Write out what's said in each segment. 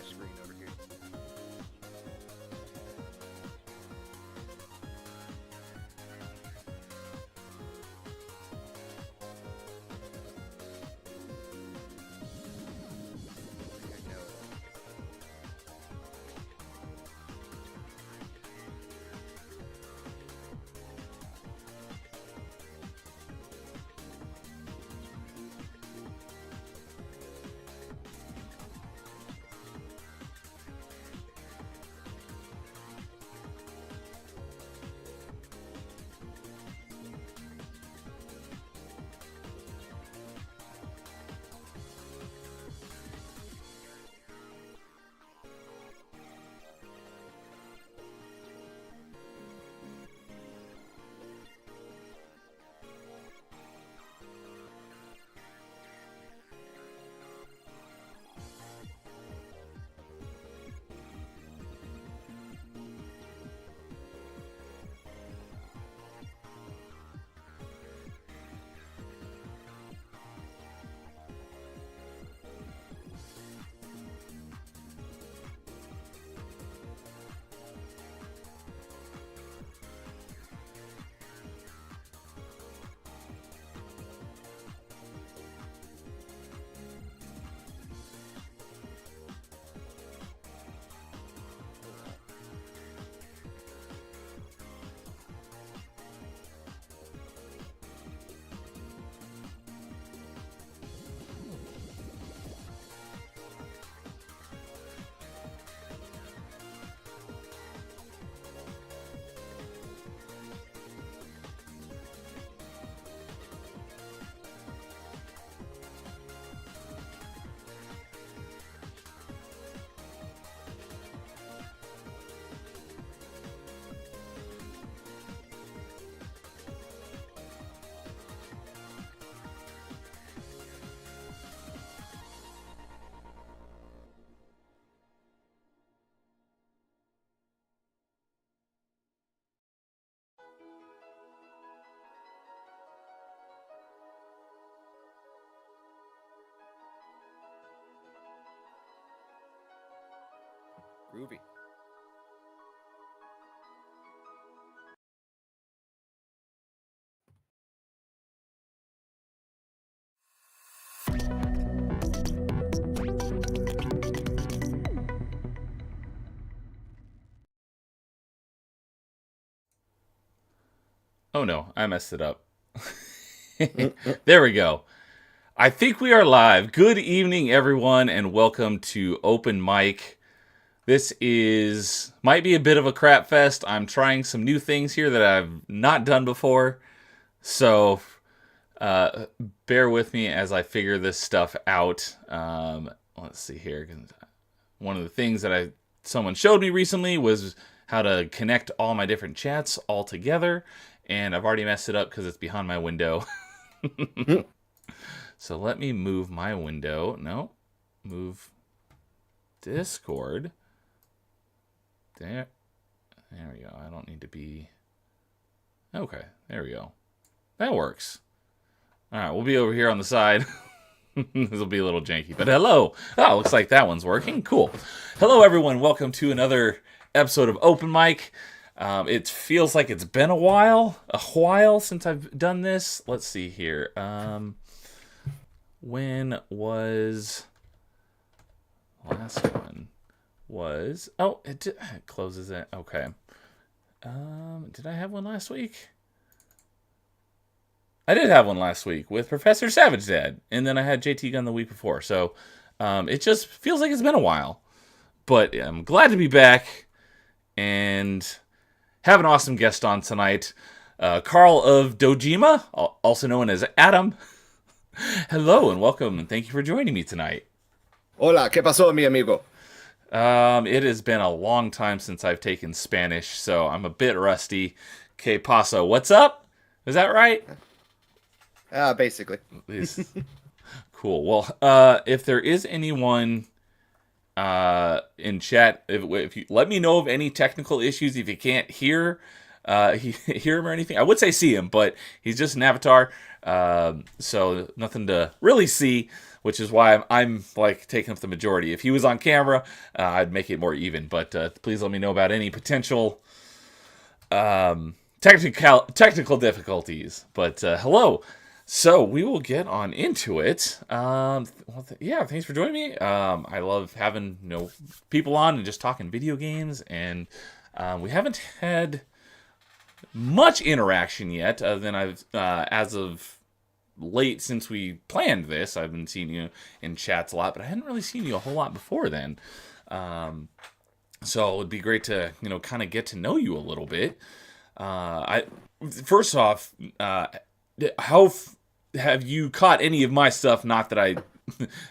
screen over here. Groovy. Oh no, I messed it up. There we go. I think we are live. Good evening, everyone, and welcome to Open Mic. This might be a bit of a crap fest. I'm trying some new things here that I've not done before, so bear with me as I figure this stuff out. Let's see here. One of the things that someone showed me recently was how to connect all my different chats all together, and I've already messed it up because it's behind my window. So let me move my window. No, move Discord. There we go. I don't need to be... Okay, there we go. That works. All right, we'll be over here on the side. This will be a little janky, but hello. Oh, looks like that one's working. Cool. Hello, everyone. Welcome to another episode of Open Mic. It feels like it's been a while since I've done this. Let's see here. When was last one? It closes it. Okay. Did I have one last week? I did have one last week with Professor Savage Dad, and then I had JT Gun the week before. So it just feels like it's been a while, but I'm glad to be back and have an awesome guest on tonight. Carl of Dojima, also known as Adam. Hello and welcome, and thank you for joining me tonight. Hola, ¿qué pasó, mi amigo? It has been a long time since I've taken Spanish, so I'm a bit rusty. Que paso? What's up? Is that right? Basically. Cool. Well, if there is anyone in chat, if you let me know of any technical issues, if you can't hear hear him or anything. I would say see him, but he's just an avatar, so nothing to really see. Which is why I'm like taking up the majority. If he was on camera, I'd make it more even. But please let me know about any potential technical difficulties. But hello. So we will get on into it. Yeah, thanks for joining me. I love having people on and just talking video games, and we haven't had much interaction yet, other than I've as of late since we planned this. I've been seeing you in chats a lot, but I hadn't really seen you a whole lot before then. So it would be great to kind of get to know you a little bit. I first off, how have you caught any of my stuff? Not that I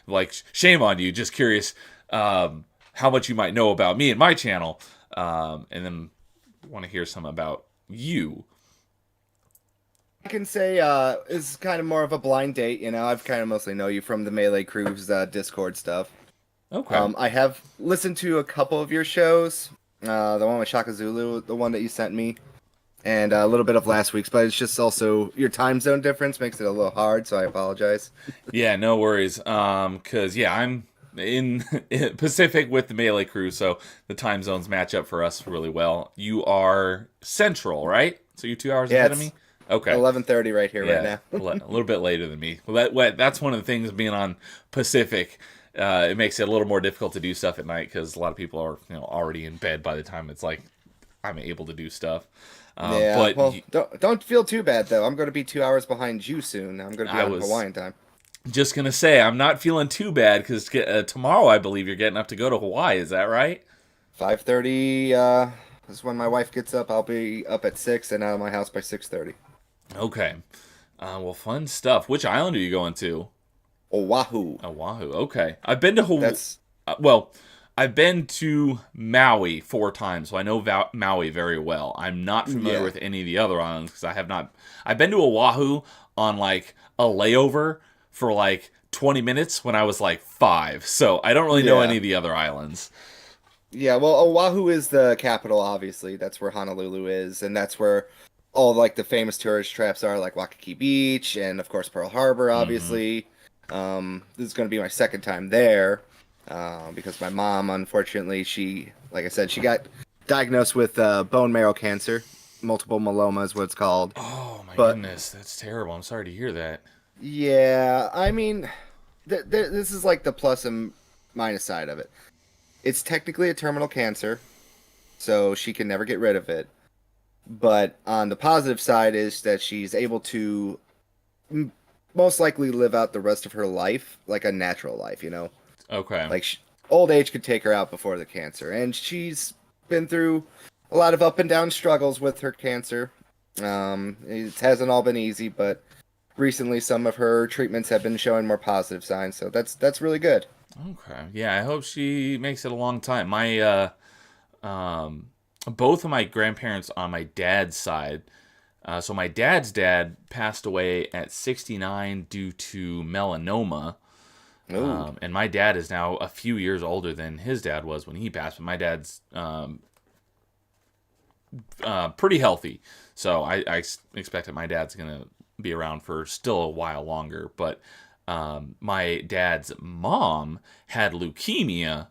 like, shame on you. Just curious how much you might know about me and my channel, and then want to hear some about you. I can say it's kind of more of a blind date. I've kind of mostly know you from the Melee Crew's Discord stuff. Okay. I have listened to a couple of your shows. The one with Shaka Zulu, the one that you sent me, and a little bit of last week's, but it's just also your time zone difference makes it a little hard, so I apologize. Yeah, no worries. Cause I'm in Pacific with the Melee Crew, so the time zones match up for us really well. You are Central, right? So you're 2 hours ahead of me? Okay. 11:30 right here, right now. A little bit later than me. Well, that's one of the things being on Pacific. It makes it a little more difficult to do stuff at night because a lot of people are already in bed by the time it's like I'm able to do stuff. But well, don't feel too bad though. I'm going to be 2 hours behind you soon. I'm going to be on Hawaiian time. Just gonna say I'm not feeling too bad because tomorrow I believe you're getting up to go to Hawaii. Is that right? 5:30 is when my wife gets up. I'll be up at 6 and out of my house by 6:30. Okay. Well, fun stuff. Which island are you going to? Oahu. Oahu. Okay. I've been to Hawaii. I've been to Maui 4 times, so I know Maui very well. I'm not familiar with any of the other islands because I have not. I've been to Oahu on like a layover for like 20 minutes when I was like 5, so I don't really know any of the other islands. Yeah, well, Oahu is the capital, obviously. That's where Honolulu is, and that's where all like the famous tourist traps are, like Waikiki Beach and of course Pearl Harbor, obviously. This is going to be my second time there because my mom, unfortunately, like I said, she got diagnosed with bone marrow cancer. Multiple myeloma is what it's called. Oh my goodness, that's terrible. I'm sorry to hear that. Yeah, I mean, this is like the plus and minus side of it. It's technically a terminal cancer, so she can never get rid of it. But on the positive side is that she's able to most likely live out the rest of her life like a natural life, Okay. Like old age could take her out before the cancer. And she's been through a lot of up and down struggles with her cancer. It hasn't all been easy, but recently some of her treatments have been showing more positive signs. So that's really good. Okay. Yeah, I hope she makes it a long time. My both of my grandparents on my dad's side. So my dad's dad passed away at 69 due to melanoma. And my dad is now a few years older than his dad was when he passed. But my dad's pretty healthy. So I expect that my dad's going to be around for still a while longer. But my dad's mom had leukemia,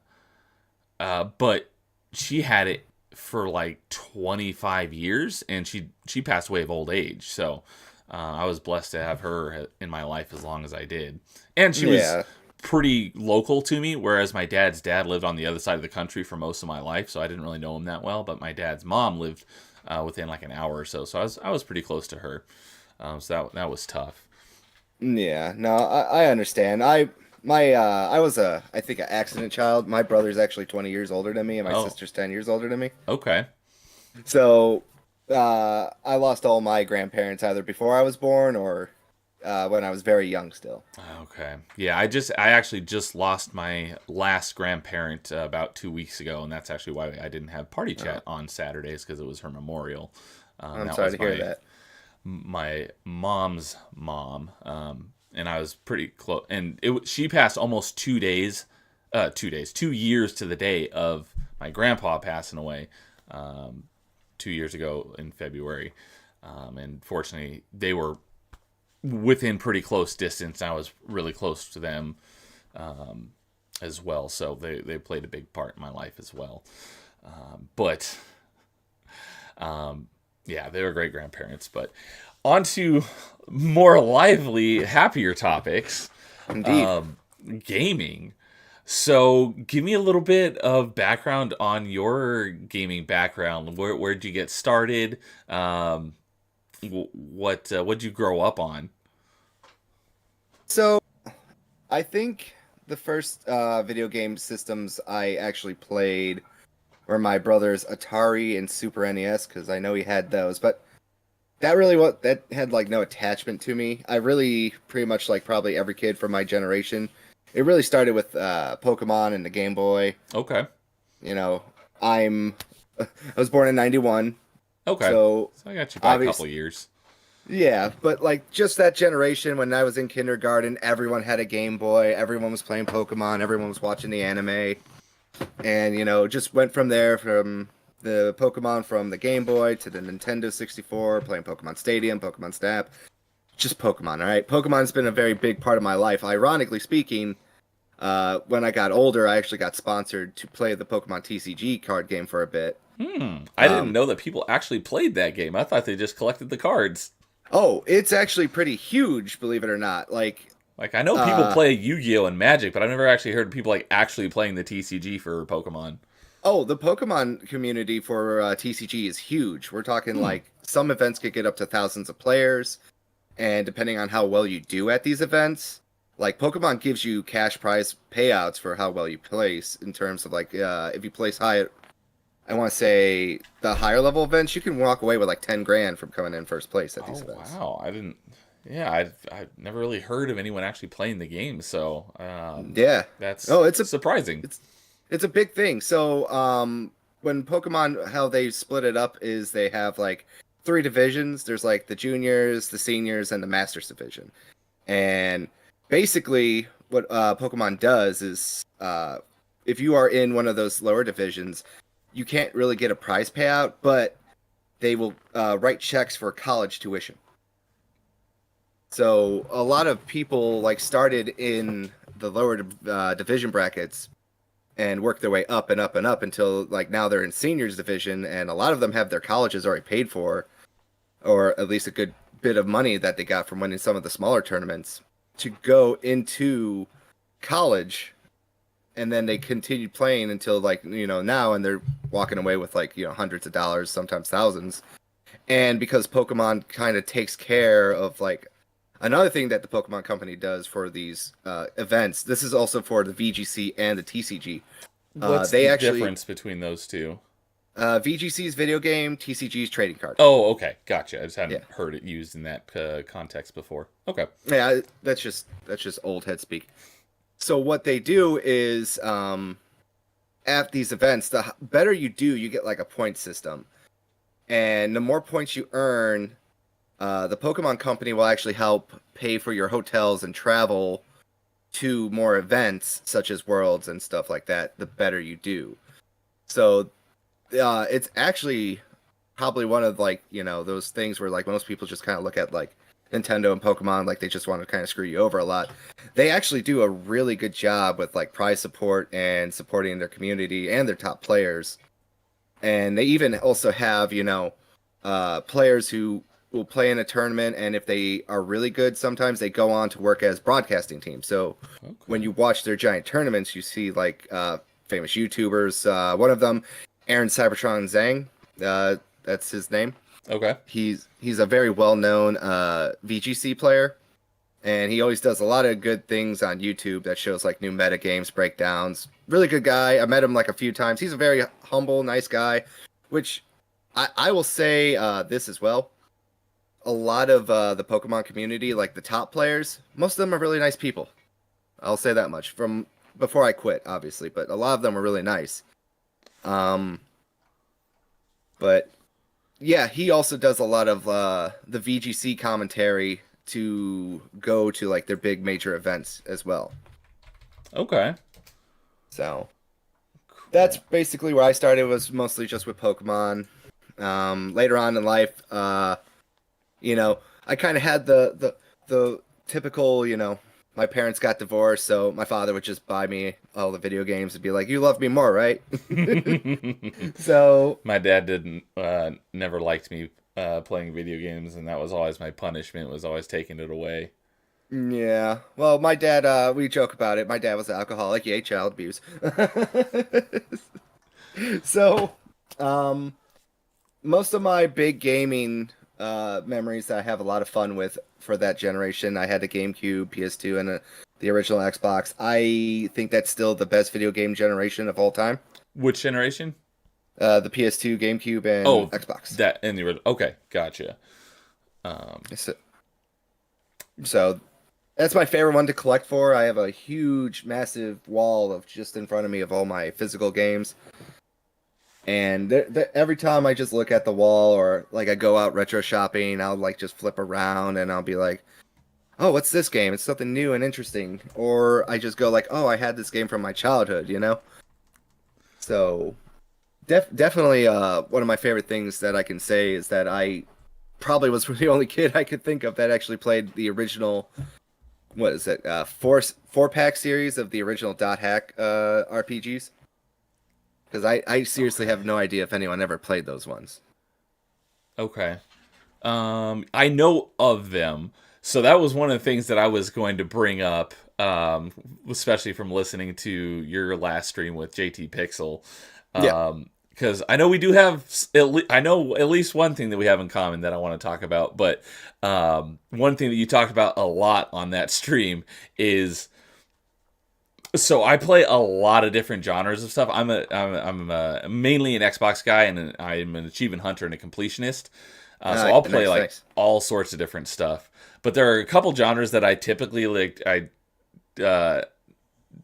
but she had it for like 25 years, and she passed away of old age. So I was blessed to have her in my life as long as I did. And she was pretty local to me, whereas my dad's dad lived on the other side of the country for most of my life, so I didn't really know him that well. But my dad's mom lived within like an hour or so, so I was pretty close to her. So that was tough. Yeah, no, I understand. I was I think an accident child. My brother's actually 20 years older than me, and my sister's 10 years older than me. Okay. So I lost all my grandparents either before I was born or when I was very young still. Okay. Yeah, I actually just lost my last grandparent about 2 weeks ago, and that's actually why I didn't have party chat on Saturdays, because it was her memorial. I'm sorry to hear that. My mom's mom, and I was pretty close, and she passed almost 2 years to the day of my grandpa passing away. 2 years ago in February, and fortunately they were within pretty close distance. I was really close to them as well, so they played a big part in my life as well. But yeah, they were great grandparents. But on to more lively, happier topics. Indeed. Gaming. So, give me a little bit of background on your gaming background. Where'd you get started? What'd you grow up on? So, I think the first video game systems I actually played were my brother's Atari and Super NES, because I know he had those. But that had like no attachment to me. I really pretty much like probably every kid from my generation. It really started with Pokemon and the Game Boy. Okay. You know, I was born in '91, Okay. so So I got you by a obvious- couple years. yeah. But like just that generation when I was in kindergarten, everyone had a Game Boy. Everyone was playing Pokemon. Everyone was watching the anime, and just went from there from the Pokemon from the Game Boy to the Nintendo 64, playing Pokemon Stadium, Pokemon Snap. Just Pokemon, all right? Pokemon's been a very big part of my life. Ironically speaking, when I got older, I actually got sponsored to play the Pokemon TCG card game for a bit. I didn't know that people actually played that game. I thought they just collected the cards. Oh, it's actually pretty huge, believe it or not. Like I know people play Yu-Gi-Oh and Magic, but I've never actually heard people actually playing the TCG for Pokemon. oh, the Pokemon community for TCG is huge. We're talking like some events could get up to thousands of players, and depending on how well you do at these events, like Pokemon gives you cash prize payouts for how well you place in terms of like if you place high at, I want to say the higher level events, you can walk away with like 10 grand from coming in first place at these events. Wow, I didn't. Yeah, I've never really heard of anyone actually playing the game, so Yeah. that's it's surprising. It's a big thing. So, when Pokemon, how they split it up is they have like 3 divisions. There's like the juniors, the seniors, and the Masters division. And basically, what Pokemon does is, if you are in one of those lower divisions, you can't really get a prize payout, but they will write checks for college tuition. So a lot of people like started in the lower division brackets and work their way up and up and up until like now they're in seniors division, and a lot of them have their colleges already paid for, or at least a good bit of money that they got from winning some of the smaller tournaments to go into college, and then they continued playing until like now, and they're walking away with like hundreds of dollars, sometimes thousands. And because Pokemon kind of takes care of like another thing that the Pokemon Company does for these events, this is also for the VGC and the TCG. What's the difference between those two? VGC's video game, TCG's trading card. Oh, okay, gotcha. I just hadn't heard it used in that context before. Okay. Yeah, that's just old head speak. So what they do is, at these events, the better you do, you get like a point system, and the more points you earn, the Pokemon Company will actually help pay for your hotels and travel to more events such as Worlds and stuff like that. The better you do, so it's actually probably one of like those things where like most people just kind of look at like Nintendo and Pokemon like they just want to kind of screw you over a lot. They actually do a really good job with like prize support and supporting their community and their top players, and they even also have players who will play in a tournament, and if they are really good, sometimes they go on to work as broadcasting teams. So when you watch their giant tournaments, you see like famous YouTubers. One of them, Aaron Cybertron Zhang, that's his name. Okay. He's a very well-known VGC player, and he always does a lot of good things on YouTube that shows like new meta games breakdowns. Really good guy. I met him like a few times. He's a very humble, nice guy, which I will say this as well. A lot of the Pokemon community, like the top players, most of them are really nice people. I'll say that much from before I quit, obviously, but a lot of them are really nice. But yeah, he also does a lot of the VGC commentary to go to like their big major events as well. Okay. So that's basically where I started, was mostly just with Pokemon. Later on in life, you know, I kind of had the typical, my parents got divorced, so my father would just buy me all the video games and be like, "You love me more, right?" So My dad didn't never liked me playing video games, and that was always my punishment. Was always taking it away. yeah, well, my dad, we joke about it. My dad was an alcoholic, yay, child abuse. So, um, most of my big gaming memories that I have a lot of fun with for that generation. I had a GameCube, PS2, and the original Xbox. I think that's still the best video game generation of all time. Which generation? The PS2, GameCube, and Oh, Xbox. that in the original. Okay, gotcha. Um, So that's my favorite one to collect for. I have a huge, massive wall of just in front of me of all my physical games. And every time I just look at the wall or like I go out retro shopping, I'll like just flip around and I'll be like, "Oh, what's this game? It's something new and interesting." Or I just go like, "Oh, I had this game from my childhood," you know? So definitely one of my favorite things that I can say is that I probably was the only kid I could think of that actually played the original, what is it, four pack series of the original Dot Hack RPGs. Because I seriously have no idea if anyone ever played those ones. okay. I know of them, so that was one of the things that I was going to bring up, especially from listening to your last stream with JT Pixel. Yeah. Because I know we do have, I know at least one thing that we have in common that I want to talk about. But one thing that you talked about a lot on that stream is, so I play a lot of different genres of stuff. I'm mainly an Xbox guy, and I'm an achievement hunter and a completionist. So I'll play nice, like nice. all sorts of different stuff. But there are a couple genres that I typically like. Uh,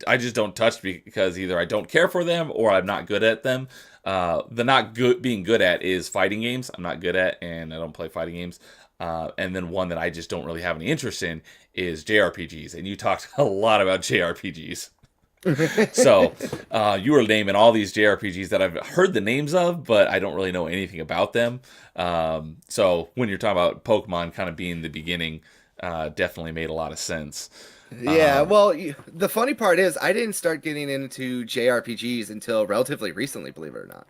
I just don't touch because either I don't care for them or I'm not good at them. The not good being good at is fighting games. I'm not good at, and I don't play fighting games. And then one that I just don't really have any interest in is JRPGs. And you talked a lot about JRPGs. So you were naming all these JRPGs that I've heard the names of, but I don't really know anything about them. So when you're talking about Pokemon kind of being the beginning, definitely made a lot of sense. Yeah, well, the funny part is I didn't start getting into JRPGs until relatively recently, believe it or not.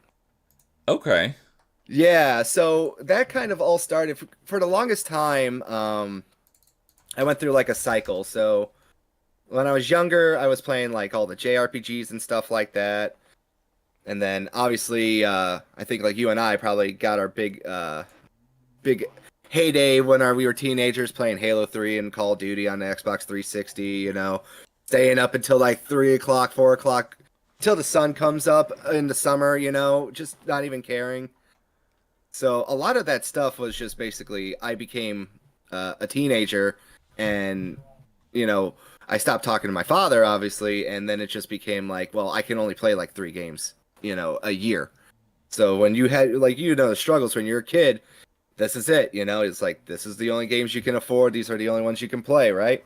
Okay. Yeah, so that kind of all started for the longest time. I went through like a cycle. So when I was younger, I was playing like all the JRPGs and stuff like that. And then obviously, I think like you and I probably got our big heyday when we were teenagers playing Halo 3 and Call of Duty on the Xbox 360, staying up until like 3 o'clock, 4 o'clock, till the sun comes up in the summer, just not even caring. So a lot of that stuff was just basically I became a teenager and, I stopped talking to my father, obviously, and then it just became like, well, I can only play like 3 games, a year. So when you had, like, the struggles when you're a kid, this is it, it's like, this is the only games you can afford. These are the only ones you can play, right?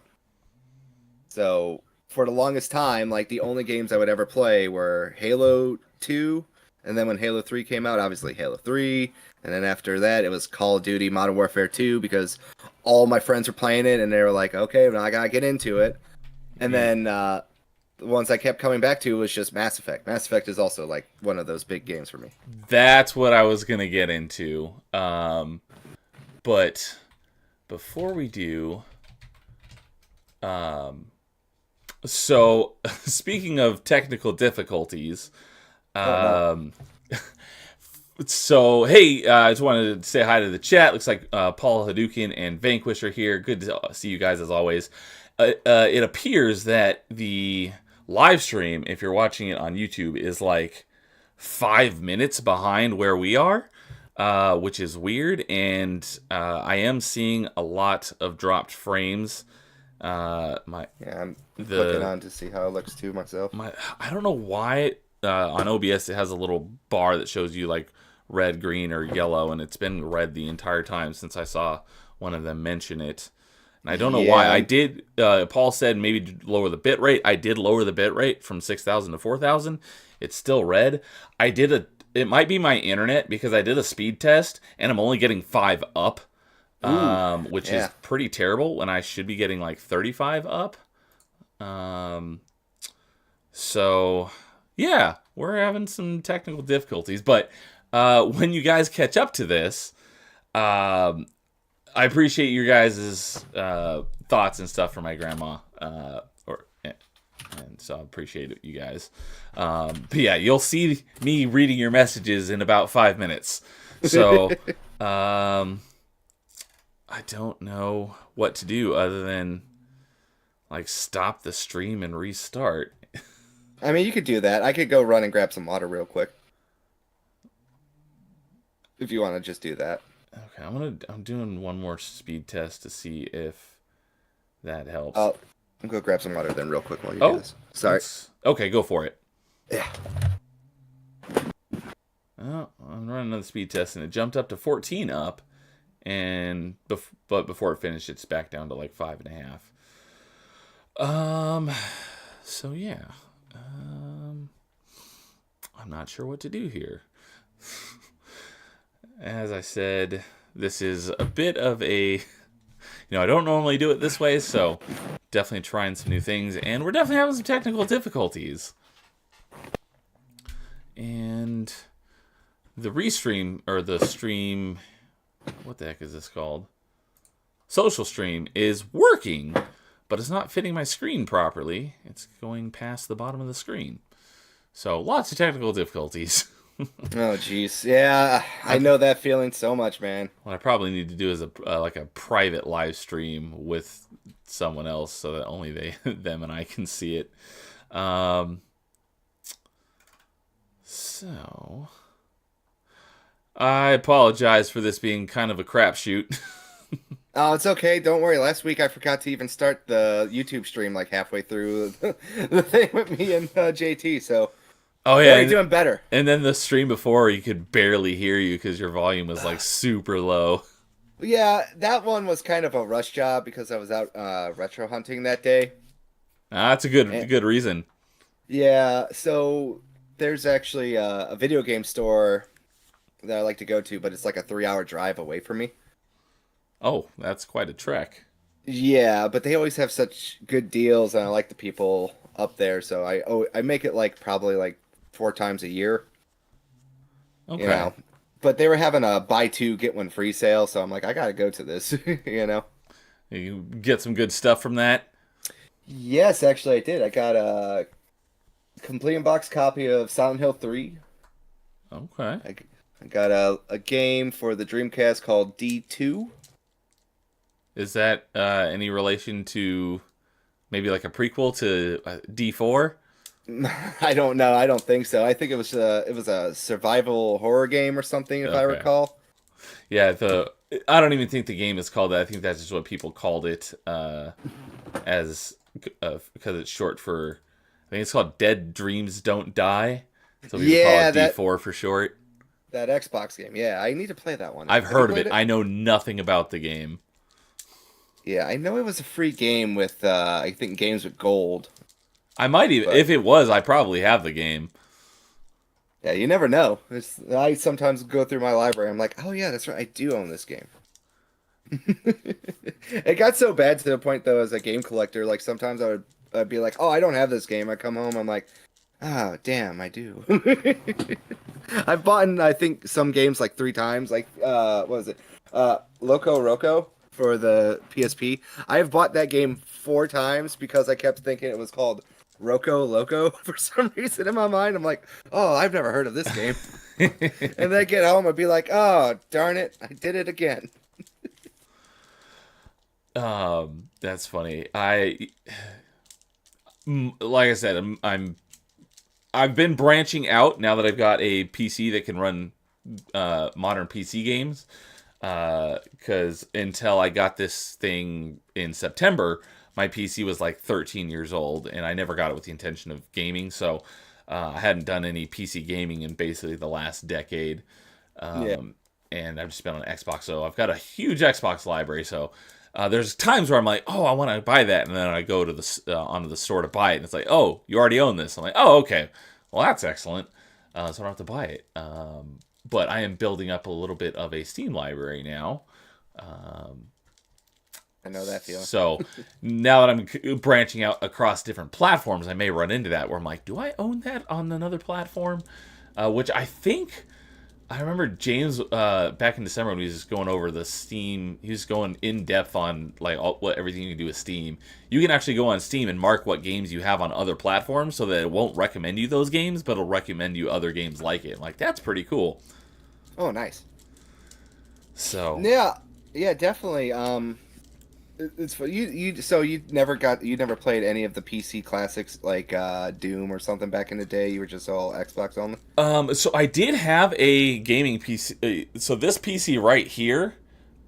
So for the longest time, like, the only games I would ever play were Halo 2, and then when Halo 3 came out, obviously Halo 3, and then after that, it was Call of Duty Modern Warfare 2, because all my friends were playing it, and they were like, okay, now I gotta get into it. And then the ones I kept coming back to was just Mass Effect. Mass Effect is also, like, one of those big games for me. That's what I was going to get into. But before we do, so speaking of technical difficulties, Oh, so hey, I just wanted to say hi to the chat. Looks like Paul Hadouken and Vanquish are here. Good to see you guys as always. It appears that the live stream, if you're watching it on YouTube, is like 5 minutes behind where we are, which is weird. And I am seeing a lot of dropped frames. yeah, I'm looking on to see how it looks too myself. I don't know why on OBS it has a little bar that shows you like red, green, or yellow, and it's been red the entire time since I saw one of them mention it. And I don't know why. I did. Paul said maybe lower the bit rate. I did lower the bit rate from 6,000 to 4,000. It's still red. I did it might be my internet because I did a speed test and I'm only getting 5 up, which is pretty terrible when I should be getting like 35 up. So yeah, we're having some technical difficulties, but when you guys catch up to this, I appreciate your guys' thoughts and stuff for my grandma, and so I appreciate it, you guys. But yeah, you'll see me reading your messages in about 5 minutes. So I don't know what to do other than like stop the stream and restart. I mean, you could do that. I could go run and grab some water real quick. If you want to just do that. Okay, I'm doing one more speed test to see if that helps. I'm gonna go grab some water then real quick while you do this. Sorry. Okay, go for it. Yeah. Oh, I'm running another speed test and it jumped up to 14 up, and but before it finished, it's back down to like 5.5. So yeah. I'm not sure what to do here. As I said, this is a bit of a, I don't normally do it this way, so definitely trying some new things, and we're definitely having some technical difficulties. And the restream, or the stream, what the heck is this called? Social stream is working, but it's not fitting my screen properly. It's going past the bottom of the screen. So lots of technical difficulties. Oh, jeez. Yeah, I know that feeling so much, man. What I probably need to do is a private live stream with someone else so that only them and I can see it. So I apologize for this being kind of a crapshoot. Oh, it's okay. Don't worry. Last week I forgot to even start the YouTube stream like halfway through the thing with me and JT. So, oh yeah, you're doing better. And then the stream before, you could barely hear you because your volume was like super low. Yeah, that one was kind of a rush job because I was out retro hunting that day. That's a good reason. Yeah, so there's actually a video game store that I like to go to, but it's like a 3-hour drive away from me. Oh, that's quite a trek. Yeah, but they always have such good deals, and I like the people up there, so I make it like probably like 4 times a year. Okay. But they were having a buy 2 get 1 free sale, so I'm like, I gotta go to this. You get some good stuff from that? Yes, actually I did. I got a complete in-box copy of Silent Hill 3. Okay. I got a game for the Dreamcast called D2. Is that any relation to maybe like a prequel to D4? I don't know. I don't think so. I think it was a survival horror game or something, if I recall. Yeah, I don't even think the game is called that. I think that's just what people called it as because it's short for. I think it's called Dead Dreams Don't Die. So people call it D4 for short. That Xbox game. Yeah, I need to play that one. I've heard of it. I know nothing about the game. Yeah, I know it was a free game with, I think, Games with Gold. I might even, if it was, I probably have the game. Yeah, you never know. I sometimes go through my library. I'm like, oh yeah, that's right. I do own this game. It got so bad to the point, though, as a game collector, like sometimes I'd be like, oh, I don't have this game. I come home, I'm like, oh, damn, I do. I've bought, I think, some games like 3 times. Like, what was it? Loco Roco for the PSP. I have bought that game 4 times because I kept thinking it was called Roco Loco for some reason in my mind. I'm like, oh, I've never heard of this game. And then I get home and be like, oh, darn it, I did it again. That's funny. Like I said, I've been branching out now that I've got a PC that can run modern PC games. Because until I got this thing in September, my PC was like 13 years old, and I never got it with the intention of gaming. So I hadn't done any PC gaming in basically the last decade. And I've just been on Xbox, so I've got a huge Xbox library. So there's times where I'm like, oh, I want to buy that, and then I go to the onto the store to buy it, and it's like, oh, you already own this. I'm like, oh, okay, well that's excellent. so I don't have to buy it. But I am building up a little bit of a Steam library now. I know that feeling. So now that I'm branching out across different platforms, I may run into that where I'm like, do I own that on another platform? Which I think I remember James back in December when he was going over the Steam. He was going in depth on like everything you can do with Steam. You can actually go on Steam and mark what games you have on other platforms, so that it won't recommend you those games, but it'll recommend you other games like it. Like that's pretty cool. Oh, nice. So Yeah, yeah, definitely. It's so you never played any of the PC classics like Doom or something back in the day. You were just all Xbox only. So I did have a gaming PC. So this PC right here,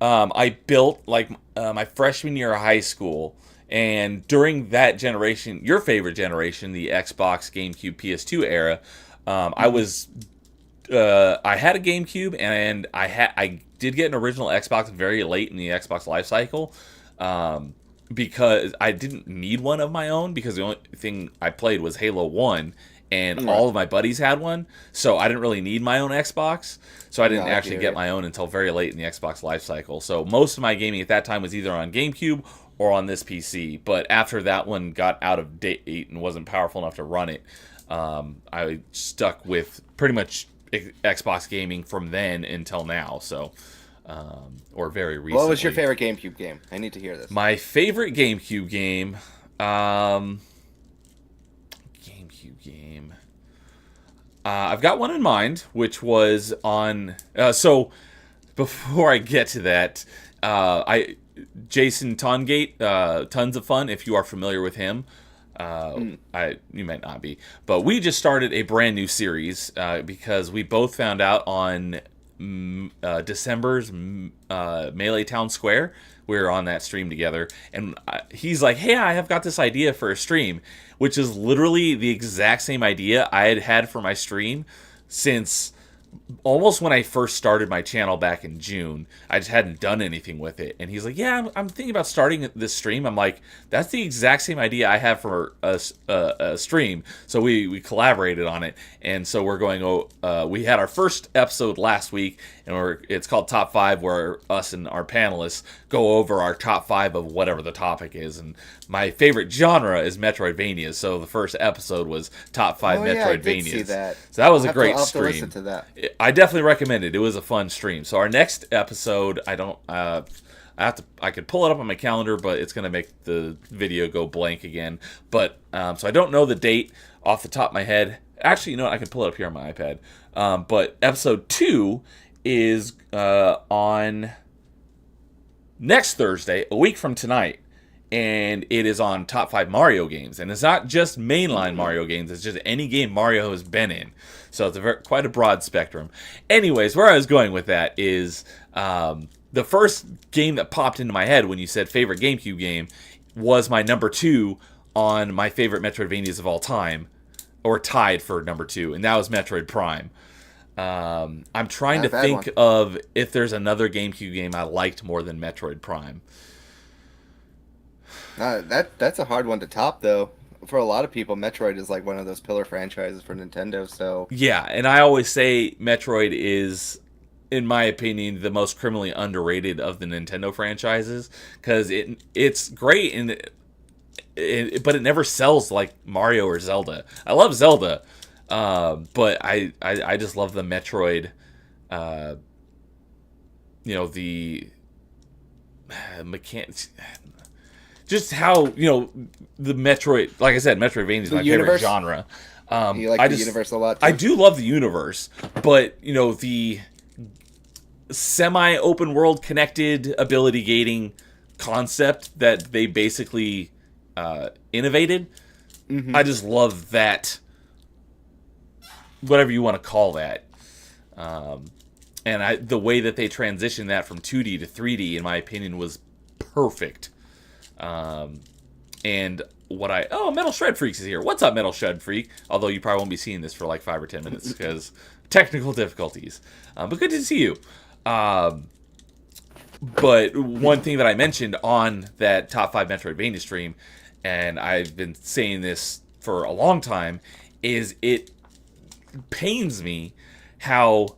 I built like my freshman year of high school, and during that generation, your favorite generation, the Xbox, GameCube, PS2 era, I was I had a GameCube, and I did get an original Xbox very late in the Xbox life cycle, because I didn't need one of my own because the only thing I played was Halo 1, and all of my buddies had one, so I didn't really need my own Xbox. So I didn't actually get my own until very late in the Xbox life cycle. So most of my gaming at that time was either on GameCube or on this PC. But after that one got out of date and wasn't powerful enough to run it, I stuck with pretty much Xbox gaming from then until now. So, or very recently. What was your favorite GameCube game? I need to hear this. My favorite GameCube game, I've got one in mind, which was on. So before I get to that, Jason Tongate, Tons of Fun. If you are familiar with him, you might not be, but we just started a brand new series because we both found out on December's Melee Town Square. We were on that stream together, and he's like, "Hey, I have got this idea for a stream," which is literally the exact same idea I had had for my stream since almost when I first started my channel back in June. I just hadn't done anything with it, and he's like, "Yeah, I'm thinking about starting this stream." I'm like, "That's the exact same idea I have for a stream." So we collaborated on it, and so we're going. We had our first episode last week, and it's called Top 5, where us and our panelists go over our top 5 of whatever the topic is. And my favorite genre is Metroidvania, so the first episode was Top 5 Metroidvanias. Yeah, I did see that. So that was a great I'll stream. have to listen to that. I definitely recommend it. It was a fun stream. So our next episode, I could pull it up on my calendar, but it's gonna make the video go blank again. But so I don't know the date off the top of my head. Actually, you know what? I can pull it up here on my iPad. But episode 2 is on next Thursday, a week from tonight. And it is on top 5 Mario games. And it's not just mainline Mario games. It's just any game Mario has been in. So it's quite a broad spectrum. Anyways, where I was going with that is the first game that popped into my head when you said favorite GameCube game was my number 2 on my favorite Metroidvanias of all time. Or tied for number 2. And that was Metroid Prime. I'm trying to think of if there's another GameCube game I liked more than Metroid Prime. That's a hard one to top, though. For a lot of people, Metroid is like one of those pillar franchises for Nintendo. So yeah, and I always say Metroid is, in my opinion, the most criminally underrated of the Nintendo franchises because it's great but it never sells like Mario or Zelda. I love Zelda, but I just love the Metroid. The mechanics. Just how, the Metroid, like I said, Metroidvania is my favorite genre. You like the universe a lot, too? I do love the universe, but, the semi-open world connected ability gating concept that they basically innovated, I just love that, whatever you want to call that. And the way that they transitioned that from 2D to 3D, in my opinion, was perfect. And Metal Shred Freaks is here. What's up, Metal Shred Freak? Although you probably won't be seeing this for like 5 or 10 minutes because technical difficulties. But good to see you. But one thing that I mentioned on that Top 5 Metroidvania stream, and I've been saying this for a long time, is pains me how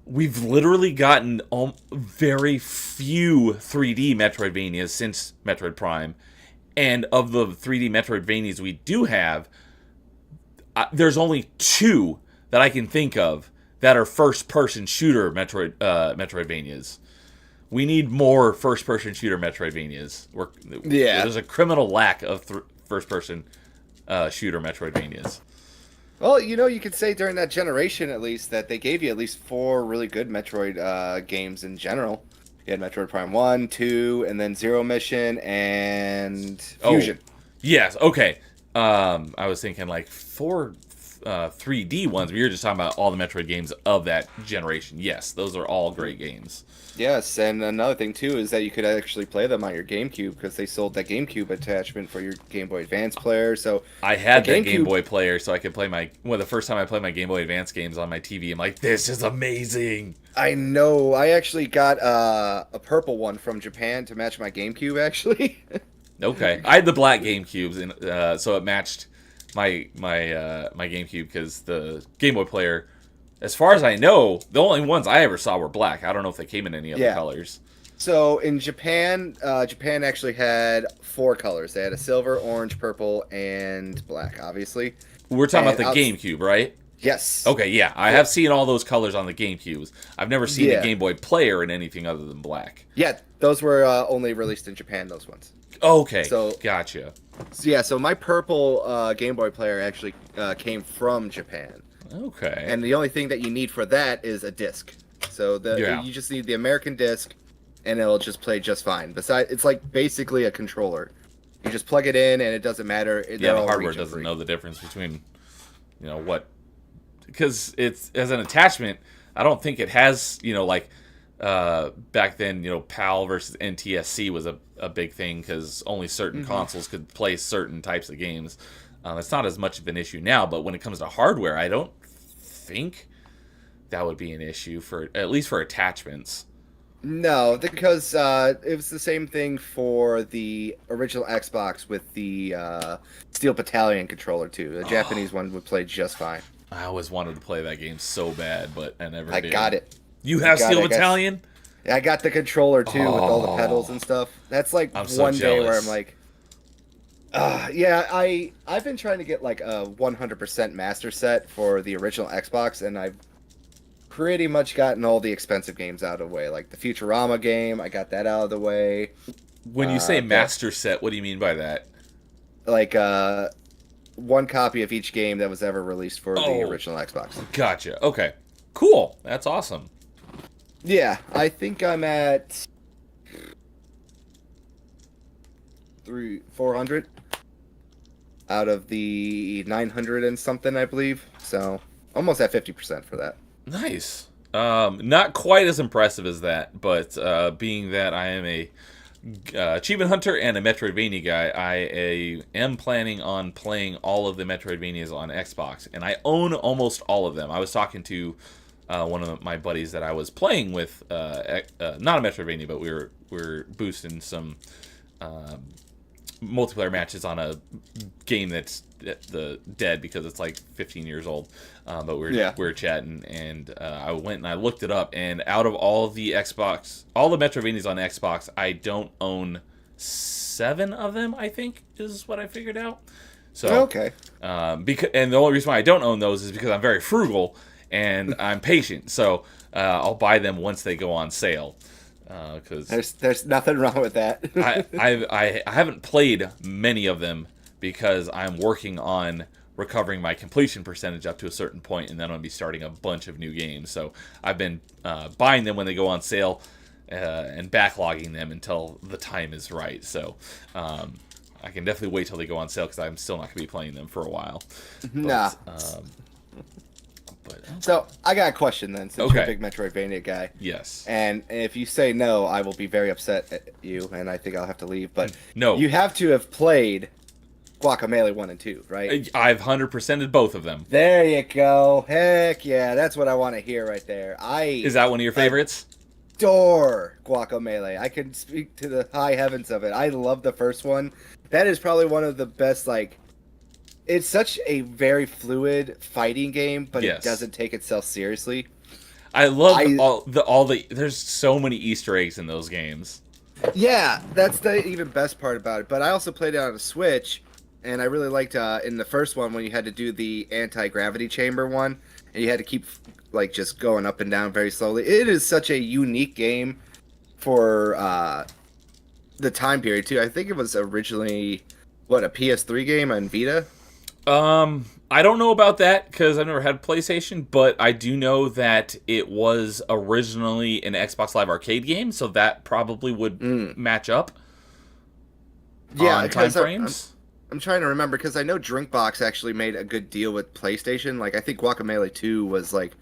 we've literally gotten very few 3D Metroidvanias since Metroid Prime. And of the 3D Metroidvanias we do have, there's only two that I can think of that are first-person shooter Metroidvanias. We need more first-person shooter Metroidvanias. There's a criminal lack of first-person shooter Metroidvanias. Well, you could say during that generation, at least, that they gave you at least 4 really good Metroid games in general. You had Metroid Prime 1, 2, and then Zero Mission and Fusion. Oh, yes, okay. I was thinking like 4 3D ones, but you're just talking about all the Metroid games of that generation. Yes, those are all great games. Yes, and another thing too is that you could actually play them on your GameCube because they sold that GameCube attachment for your Game Boy Advance player. So I had that Game Boy player, so I could play the first time I played my Game Boy Advance games on my TV, I'm like, this is amazing. I know. I actually got a purple one from Japan to match my GameCube. Actually. Okay, I had the black GameCubes, and so it matched my GameCube because the Game Boy player, as far as I know, the only ones I ever saw were black. I don't know if they came in any other colors. So in Japan, Japan actually had 4 colors. They had a silver, orange, purple, and black, obviously. We're talking about the GameCube, right? Yes. Okay, yeah. I have seen all those colors on the GameCubes. I've never seen the Game Boy player in anything other than black. Yeah, those were only released in Japan, those ones. Okay, so, gotcha. So my purple Game Boy player actually came from Japan. Okay. And the only thing that you need for that is a disc. So you just need the American disc, and it'll just play just fine. Besides, it's like basically a controller. You just plug it in, and it doesn't matter. The hardware doesn't know the difference between, what, because it's as an attachment. I don't think it has, back then, PAL versus NTSC was a big thing because only certain consoles could play certain types of games. It's not as much of an issue now, but when it comes to hardware, I don't think that would be an issue at least for attachments. No, because it was the same thing for the original Xbox with the Steel Battalion controller too. The Japanese one would play just fine. I always wanted to play that game so bad, but I never did. I got it. You have Steel Battalion? I got the controller too with all the pedals and stuff. That's like one day where I'm like, I've been trying to get like a 100% master set for the original Xbox, and I've pretty much gotten all the expensive games out of the way. Like the Futurama game, I got that out of the way. When you say master set, what do you mean by that? Like one copy of each game that was ever released for the original Xbox. Gotcha. Okay. Cool. That's awesome. Yeah, I think I'm at 400 out of the 900 and something, I believe. So almost at 50% for that. Nice. Not quite as impressive as that, but being that I am a achievement hunter and a Metroidvania guy, I am planning on playing all of the Metroidvanias on Xbox, and I own almost all of them. I was talking to one of my buddies that I was playing with, not a Metroidvania, but we were boosting some multiplayer matches on a game that's dead because it's like 15 years old. But we were chatting, and I went and I looked it up, and out of all the Metroidvanias on Xbox, I don't own 7 of them, I think, is what I figured out. So okay. And the only reason why I don't own those is because I'm very frugal and I'm patient. So I'll buy them once they go on sale. Because there's nothing wrong with that. I haven't played many of them because I'm working on recovering my completion percentage up to a certain point, and then I'll be starting a bunch of new games. So I've been buying them when they go on sale and backlogging them until the time is right. So I can definitely wait till they go on sale because I'm still not going to be playing them for a while. Nah. So I got a question then, since you're a big Metroidvania guy. Yes. And if you say no, I will be very upset at you, and I think I'll have to leave. But no, you have to have played Guacamelee 1 and 2, right? I've 100%ed both of them. There you go. Heck yeah, that's what I want to hear right there. Is that one of your favorites? Adore Guacamelee. I can speak to the high heavens of it. I love the first one. That is probably one of the best, like, it's such a very fluid fighting game, but it Yes. doesn't take itself seriously. I love I all the there's so many Easter eggs in those games. Yeah, that's the even best part about it. But I also played it on a Switch, and I really liked in the first one when you had to do the anti-gravity chamber one, and you had to keep like just going up and down very slowly. It is such a unique game for the time period too. I think it was originally what, a PS3 game on Vita. I don't know about that because I've never had PlayStation, but I do know that it was originally an Xbox Live Arcade game, so that probably would Mm. match up Yeah, on time because frames. I'm trying to remember because I know Drinkbox actually made a good deal with PlayStation. Like I think Guacamelee 2 was like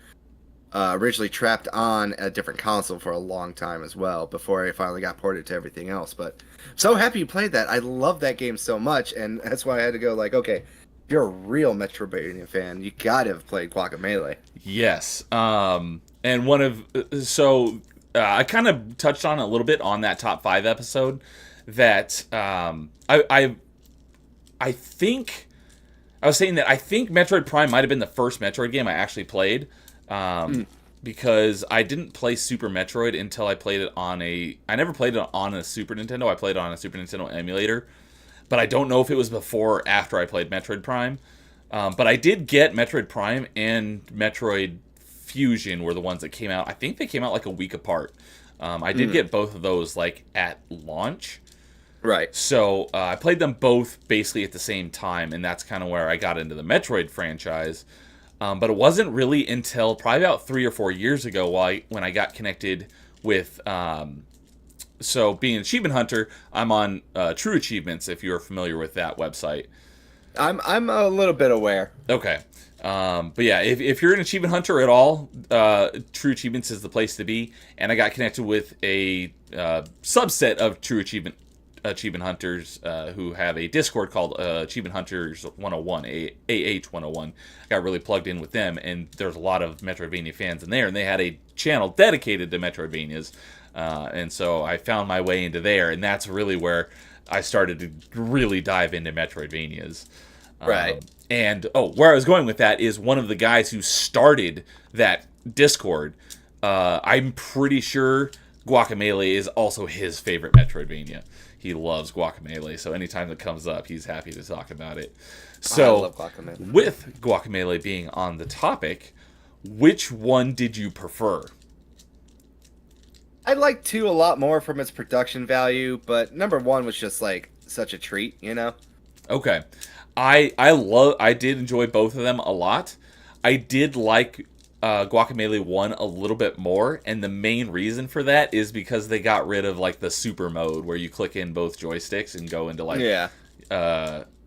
originally trapped on a different console for a long time as well before it finally got ported to everything else. But so happy you played that. I love that game so much, and that's why I had to go like, okay, if you're a real Metroidvania fan, you gotta have played Guacamelee. Yes. And one of I kind of touched on it a little bit on that top five episode that I think I was saying that I think Metroid Prime might have been the first Metroid game I actually played. Because I didn't play Super Metroid until I played it on I never played it on a Super Nintendo. I played it on a Super Nintendo emulator. But I don't know if it was before or after I played Metroid Prime. But I did get Metroid Prime and Metroid Fusion were the ones that came out. I think they came out like a week apart. I did get both of those like at launch. Right. So I played them both basically at the same time, and that's kind of where I got into the Metroid franchise. But it wasn't really until probably about 3 or 4 years ago when I got connected with. So being an achievement hunter, I'm on True Achievements. If you're familiar with that website, I'm a little bit aware. okay. But yeah, if you're an achievement hunter at all, True Achievements is the place to be. And I got connected with a subset of True Achievement Hunters who have a Discord called Achievement Hunters 101, AH 101. I got really plugged in with them, and there's a lot of Metroidvania fans in there, and they had a channel dedicated to Metroidvanias. And so I found my way into there, and that's really where I started to really dive into Metroidvanias. Right. And where I was going with that is one of the guys who started that Discord. I'm pretty sure Guacamelee is also his favorite Metroidvania. He loves Guacamelee, so anytime that comes up, he's happy to talk about it. So, I love Guacamelee. with Guacamelee being on the topic, which one did you prefer? I like 2 a lot more from its production value, but number 1 was just like such a treat, you know? Okay. I did enjoy both of them a lot. I did like Guacamelee 1 a little bit more, and the main reason for that is because they got rid of like the super mode where you click in both joysticks and go into like Yeah.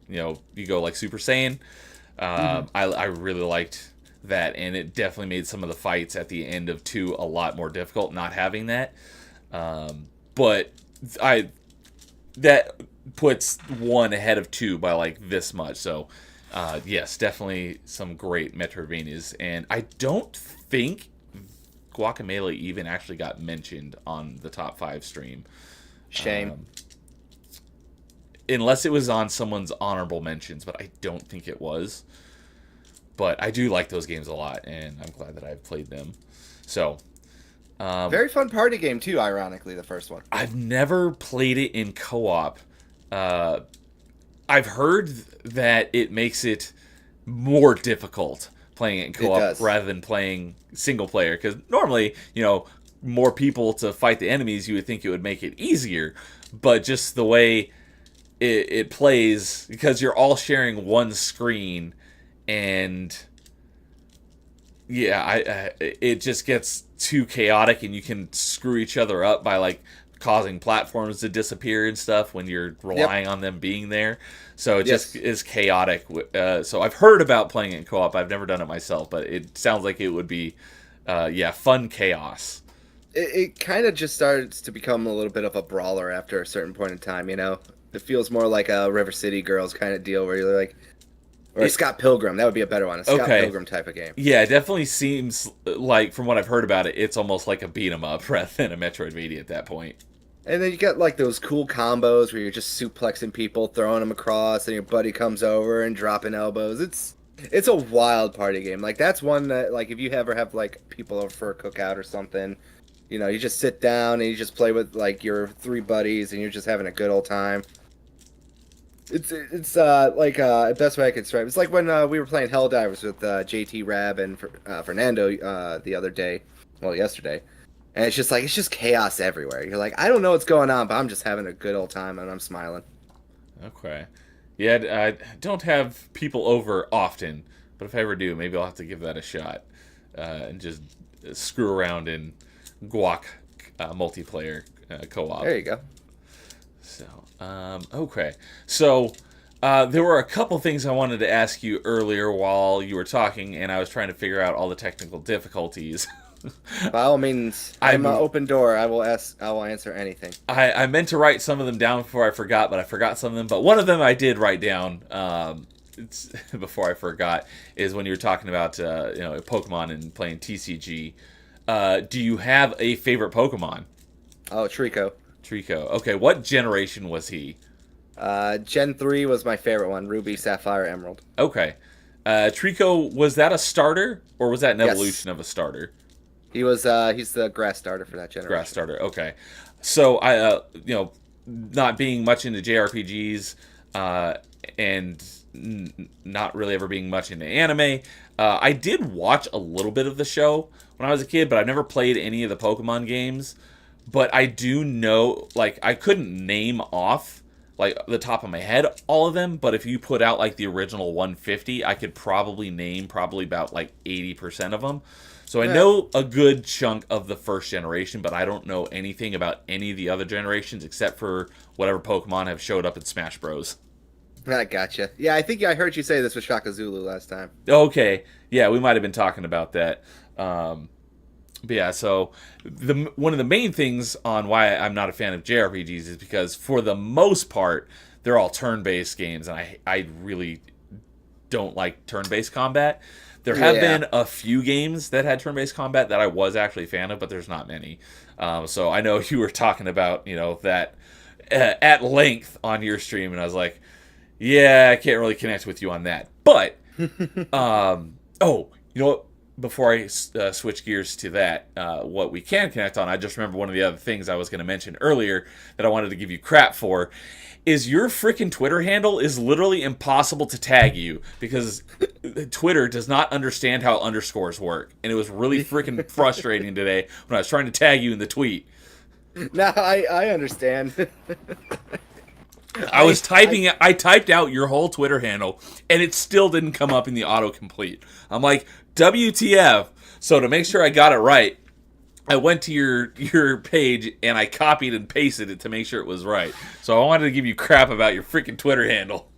you go like Super Saiyan. I really liked that, and it definitely made some of the fights at the end of 2 a lot more difficult not having that. But I that puts 1 ahead of 2 by like this much. So yes, definitely some great Metroidvanias, and I don't think Guacamelee even actually got mentioned on the top 5 stream. Shame. Unless it was on someone's honorable mentions, but I don't think it was. But I do like those games a lot, and I'm glad that I've played them. So, Very fun party game too, ironically, the first one. I've never played it in co-op. I've heard that it makes it more difficult playing it in co-op does. rather than playing single player. Because normally, more people to fight the enemies, you would think it would make it easier. But just the way it plays, because you're all sharing one screen, and yeah, it just gets too chaotic, and you can screw each other up by like causing platforms to disappear and stuff when you're relying on them being there. So it just is chaotic. So I've heard about playing it in co-op. I've never done it myself, but it sounds like it would be, fun chaos. It kind of just starts to become a little bit of a brawler after a certain point in time, you know? It feels more like a River City Girls kind of deal where you're like, or a Scott Pilgrim. That would be a better one. A Scott Pilgrim type of game. Yeah, it definitely seems like, from what I've heard about it, it's almost like a beat 'em up rather than a Metroidvania at that point. And then you get like those cool combos where you're just suplexing people, throwing them across, and your buddy comes over and dropping elbows. It's a wild party game. Like that's one that like if you ever have like people over for a cookout or something, you just sit down and you just play with like your three buddies and you're just having a good old time. It's like best way I can describe it. It's like when we were playing Helldivers with JT Rab and Fernando the other day, well yesterday, and it's just chaos everywhere. You're like, I don't know what's going on, but I'm just having a good old time and I'm smiling. Okay. Yeah, I don't have people over often, but if I ever do, maybe I'll have to give that a shot and just screw around in Guac multiplayer co-op. There you go. So, okay. So, there were a couple things I wanted to ask you earlier while you were talking, and I was trying to figure out all the technical difficulties. By all means, I'm an open door. I will answer anything. I meant to write some of them down before I forgot, but I forgot some of them. But one of them I did write down before I forgot is when you were talking about Pokemon and playing TCG. Do you have a favorite Pokemon? Oh, Trico. Trico. Okay, what generation was he? Gen 3 was my favorite one. Ruby, Sapphire, Emerald. Okay. Trico, was that a starter, or was that an Yes. evolution of a starter? He's the grass starter for that generation. Grass starter. Okay. So I, not being much into JRPGs, and not really ever being much into anime, I did watch a little bit of the show when I was a kid, but I've never played any of the Pokemon games. But I do know, like, I couldn't name off, like, the top of my head all of them, but if you put out, like, the original 150, I could probably name about, like, 80% of them. So I know a good chunk of the first generation, but I don't know anything about any of the other generations except for whatever Pokemon have showed up in Smash Bros. I gotcha. Yeah, I think I heard you say this with Shaka Zulu last time. Okay, yeah, we might have been talking about that. But yeah, so one of the main things on why I'm not a fan of JRPGs is because for the most part, they're all turn-based games, and I really don't like turn-based combat. There have been a few games that had turn-based combat that I was actually a fan of, but there's not many. So I know you were talking about, that at length on your stream, and I was like, yeah, I can't really connect with you on that. But, you know what? Before I switch gears to that, what we can connect on, I just remember one of the other things I was going to mention earlier that I wanted to give you crap for, is your freaking Twitter handle is literally impossible to tag you because Twitter does not understand how underscores work. And it was really freaking frustrating today when I was trying to tag you in the tweet. No, I understand. I typed out your whole Twitter handle, and it still didn't come up in the autocomplete. I'm like, WTF. So to make sure I got it right, I went to your page, and I copied and pasted it to make sure it was right. So I wanted to give you crap about your freaking Twitter handle.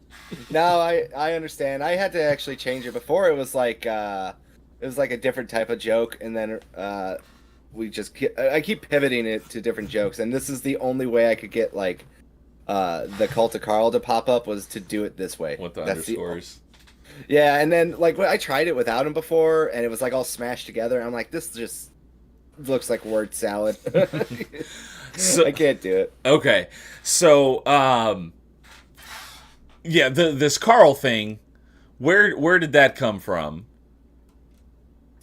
No, I understand. I had to actually change it. Before it was like a different type of joke, and then I keep pivoting it to different jokes, and this is the only way I could get like the Cult of Carl to pop up was to do it this way. With the underscores. Yeah, and then like I tried it without him before, and it was like all smashed together. I'm like, this just looks like word salad. So, I can't do it. Okay, so yeah, this Carl thing, where did that come from?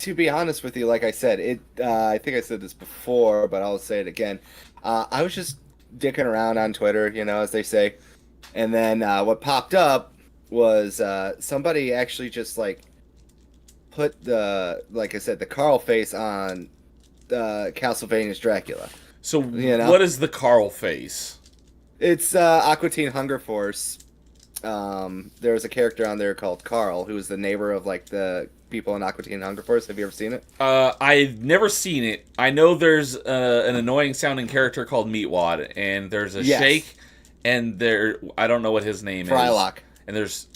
To be honest with you, like I said, I think I said this before, but I'll say it again. I was just dicking around on Twitter, as they say, and then what popped up was somebody actually just like put like I said, the Carl face on Castlevania's Dracula. So what is the Carl face? It's Aqua Teen Hunger Force. There's a character on there called Carl, who is the neighbor of like the people in Aqua Teen Hunger Force. Have you ever seen it? I've never seen it. I know there's an annoying sounding character called Meatwad, and there's a Shake, and I don't know what his name Frylock. is. And there's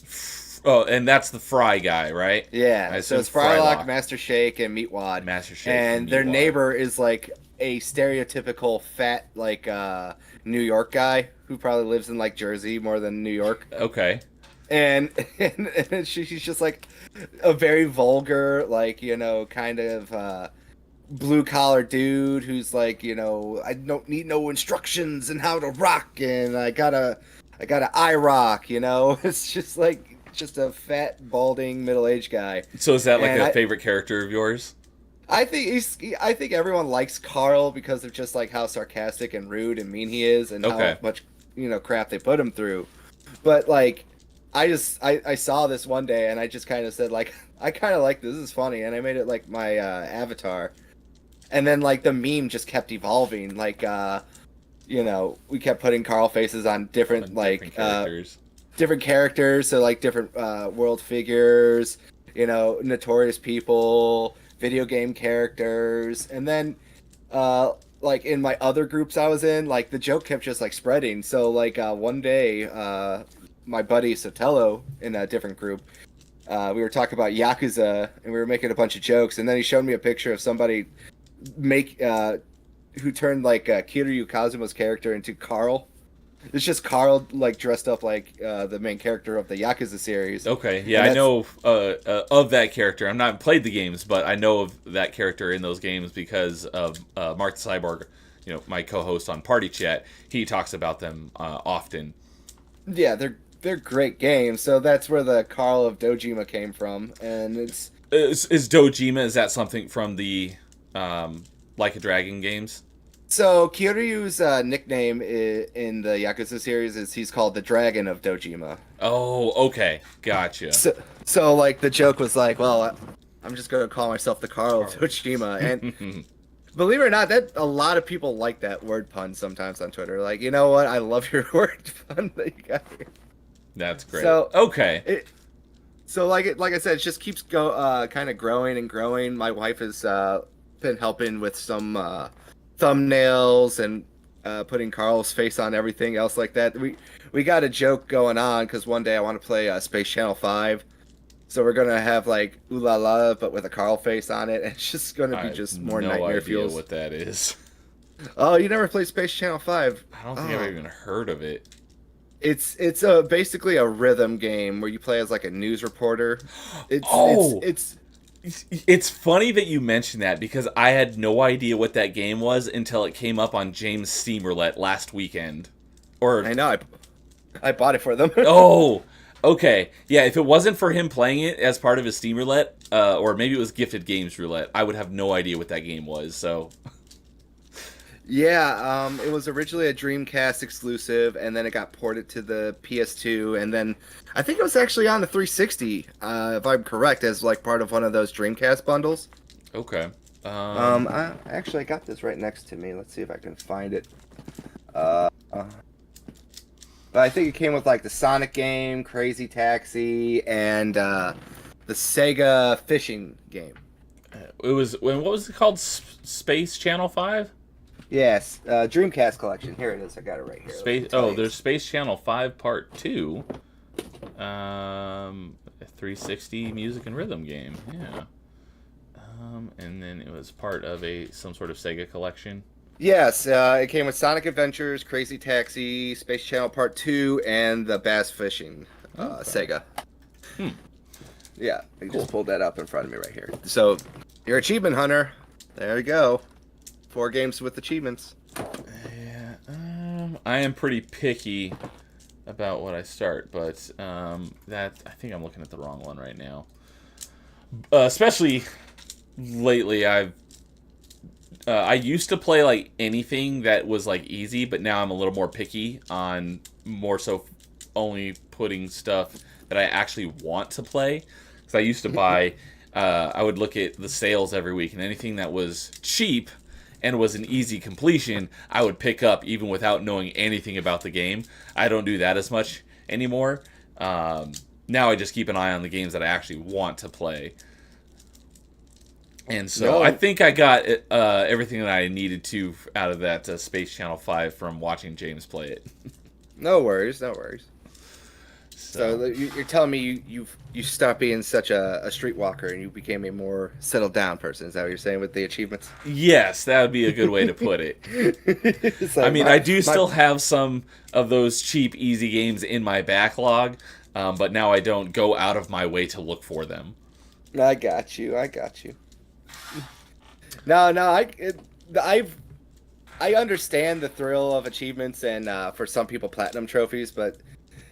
and that's the Fry guy, right? Yeah. So it's Frylock, Master Shake, and Meatwad. Master Shake, and their neighbor is like a stereotypical fat like New York guy who probably lives in like Jersey more than New York. Okay. And she's just like a very vulgar, like kind of blue collar dude who's like, I don't need no instructions and how to rock, and I gotta I rock. It's just like just a fat, balding, middle aged guy. So is that like And a favorite character of yours? I think everyone likes Carl because of just like how sarcastic and rude and mean he is, and Okay. how much crap they put him through. But like, I saw this one day and I just kind of said like I kind of like this. This is funny, and I made it like my avatar. And then like the meme just kept evolving. Like we kept putting Carl faces on different Different characters. different characters, so like different world figures, notorious people, video game characters, and then like in my other groups I was in, like the joke kept just like spreading. So like one day, my buddy Sotelo in a different group, we were talking about Yakuza and we were making a bunch of jokes, and then he showed me a picture of somebody make who turned like Kiryu Kazuma's character into Carl. It's just Carl like dressed up like the main character of the Yakuza series. Okay, yeah, And I know of that character. I've not played the games, but I know of that character in those games because of Mark the Cyborg, my co-host on Party Chat. He talks about them often. Yeah, they're great games. So that's where the Carl of Dojima came from, and it's Is Dojima, is that something from the Like a Dragon games? so Kiryu's nickname in the Yakuza series is he's called the Dragon of Dojima. Oh, okay, gotcha. So like the joke was like, well, I'm just gonna call myself the Carl of Dojima, and believe it or not, that a lot of people like that word pun sometimes on Twitter. Like, you know what? I love your word pun that you got here. That's great. So Okay. So like I said, it just keeps kind of growing and growing. My wife has been helping with some thumbnails and putting Carl's face on everything else like that. We got a joke going on because one day I want to play Space Channel 5. So we're gonna have like Ooh La La, but with a Carl face on it, and it's just gonna I be have just more no nightmare idea fuels. what that is. Oh, you never played Space Channel 5? I don't think I've even heard of it. It's basically a rhythm game where you play as like a news reporter. It's funny that you mentioned that because I had no idea what that game was until it came up on James Steam Roulette last weekend. Or I know I bought it for them. oh, okay, yeah. If it wasn't for him playing it as part of his Steam Roulette, or maybe it was Gifted Games Roulette, I would have no idea what that game was. So Yeah, it was originally a Dreamcast exclusive, and then it got ported to the PS2, and then I think it was actually on the 360, if I'm correct, as like part of one of those Dreamcast bundles. okay. I got this right next to me. Let's see if I can find it. But I think it came with like the Sonic game, Crazy Taxi, and the Sega fishing game. It was what was it called? Space Channel 5? Yes, Dreamcast collection. Here it is. I got it right here. Space. Oh, there's Space Channel 5 Part 2. 360 music and rhythm game. Yeah. And then it was part of some sort of Sega collection. Yes, it came with Sonic Adventures, Crazy Taxi, Space Channel Part 2, and the Bass Fishing Sega. Yeah, I just pulled that up in front of me right here. So, your achievement hunter. There you go. 4 games with achievements. Yeah, I am pretty picky about what I start, but that I think I'm looking at the wrong one right now. Especially lately, I used to play like anything that was like easy, but now I'm a little more picky on more so only putting stuff that I actually want to play. Because I used to buy, I would look at the sales every week, and anything that was cheap and was an easy completion, I would pick up even without knowing anything about the game. I don't do that as much anymore. Now I just keep an eye on the games that I actually want to play. And so I think I got everything that I needed to out of that Space Channel 5 from watching James play it. No worries, no worries. So you're telling me you stopped being such a streetwalker and you became a more settled down person. Is that what you're saying with the achievements? Yes, that would be a good way to put it. Like I mean, I do still have some of those cheap, easy games in my backlog, but now I don't go out of my way to look for them. I got you. No, I understand the thrill of achievements and for some people platinum trophies, but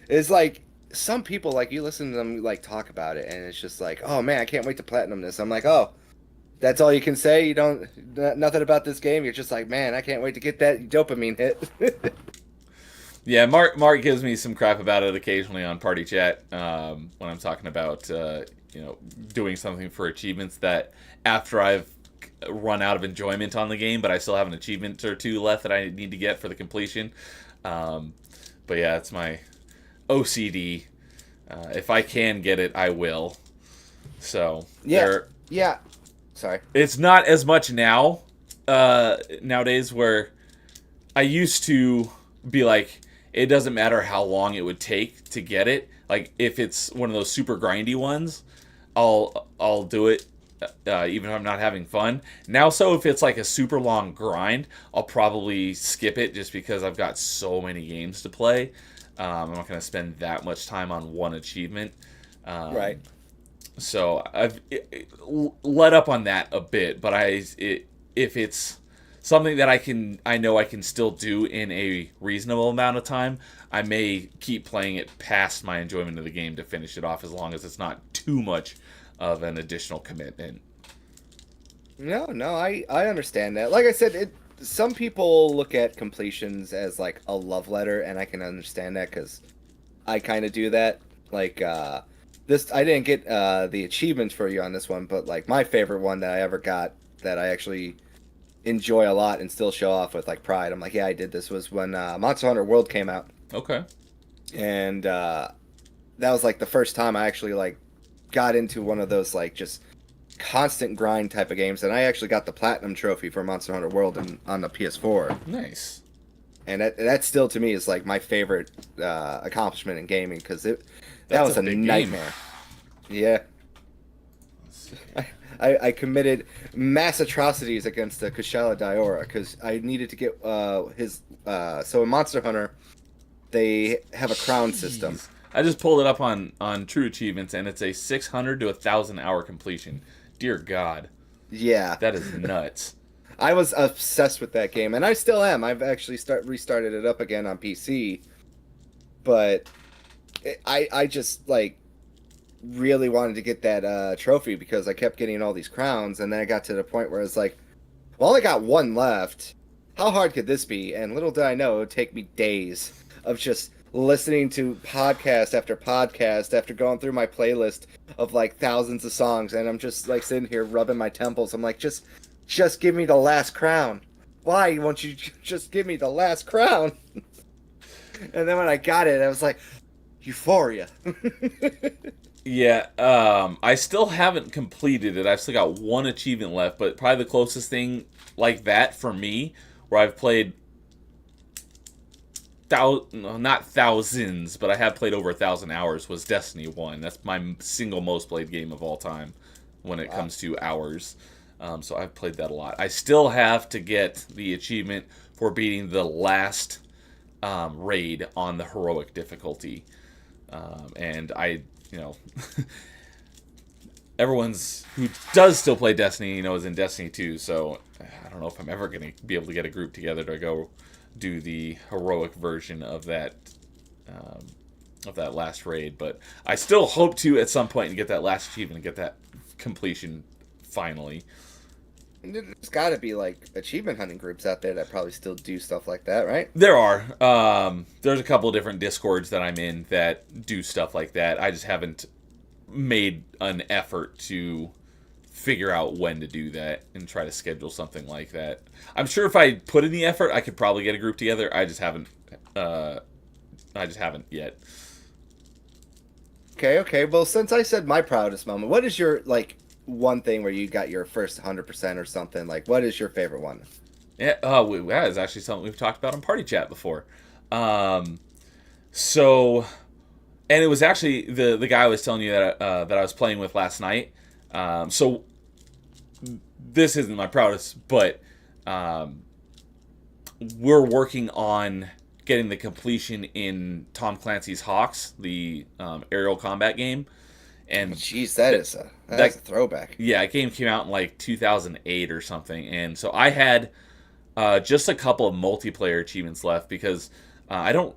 it's like some people like you listen to them like talk about it and it's just like, oh man, I can't wait to platinum this. I'm like, oh, that's all you can say. You don't nothing about this game. You're just like, man, I can't wait to get that dopamine hit. Yeah, Mark gives me some crap about it occasionally on party chat when I'm talking about doing something for achievements that after I've run out of enjoyment on the game, but I still have an achievement or two left that I need to get for the completion. But yeah, it's my OCD. If I can get it, I will. So Yeah, yeah. Sorry. it's not as much now nowadays where I used to be like, it doesn't matter how long it would take to get it. Like if it's one of those super grindy ones, I'll do it even if I'm not having fun. Now, so if it's like a super long grind, I'll probably skip it just because I've got so many games to play. I'm not going to spend that much time on one achievement. Right. So I've let up on that a bit, but if it's something that I know I can still do in a reasonable amount of time, I may keep playing it past my enjoyment of the game to finish it off, as long as it's not too much of an additional commitment. No, I understand that. Like I said, some people look at completions as like a love letter, and I can understand that because I kind of do that. Like this, I didn't get the achievements for you on this one, but like my favorite one that I ever got that I actually enjoy a lot and still show off with like pride. I'm like, yeah, I did this was when Monster Hunter World came out, Okay. and that was like the first time I actually like got into one of those like just constant grind type of games, and I actually got the platinum trophy for Monster Hunter World on the PS4, Nice. and that still to me is like my favorite accomplishment in gaming because that That's was a a big game. nightmare. Yeah. I committed mass atrocities against Kushala Daora because I needed to get his. So in Monster Hunter, they have a crown system. Jeez. I just pulled it up on True Achievements, and it's a 600 to 1,000 hour completion. Dear God, Yeah, that is nuts. I was obsessed with that game, and I still am. I've actually restarted it up again on PC, but I just like really wanted to get that trophy because I kept getting all these crowns, and then I got to the point where it's like, well, I only got one left. How hard could this be? And little did I know it would take me days of just listening to podcast after podcast after going through my playlist of like thousands of songs, and I'm just like sitting here rubbing my temples. I'm like, just give me the last crown. Why won't you just give me the last crown? And then when I got it, I was like, euphoria. Yeah, I still haven't completed it. I've still got one achievement left, but probably the closest thing like that for me, where I've played not thousands, but I have played over 1,000 hours, was Destiny 1. That's my single most played game of all time when it comes to hours. So I've played that a lot. I still have to get the achievement for beating the last raid on the heroic difficulty. And I, everyone's who does still play Destiny, is in Destiny 2, so I don't know if I'm ever going to be able to get a group together to go do the heroic version of that last raid, but I still hope to at some point get that last achievement and get that completion finally. There's got to be like achievement hunting groups out there that probably still do stuff like that, right? There are. There's a couple different Discords that I'm in that do stuff like that. I just haven't made an effort to figure out when to do that and try to schedule something like that. I'm sure if I put in the effort, I could probably get a group together. I just haven't. I just haven't yet. Okay. Well, since I said my proudest moment, what is your like one thing where you got your first 100% or something? Like, what is your favorite one? Yeah, that is actually something we've talked about on Party Chat before. So, and it was actually the guy I was telling you that I was playing with last night. So this isn't my proudest, but we're working on getting the completion in Tom Clancy's Hawks, the aerial combat game. And Jeez, that, that's a throwback. yeah, that game came out in like 2008 or something. And so I had just a couple of multiplayer achievements left because I don't.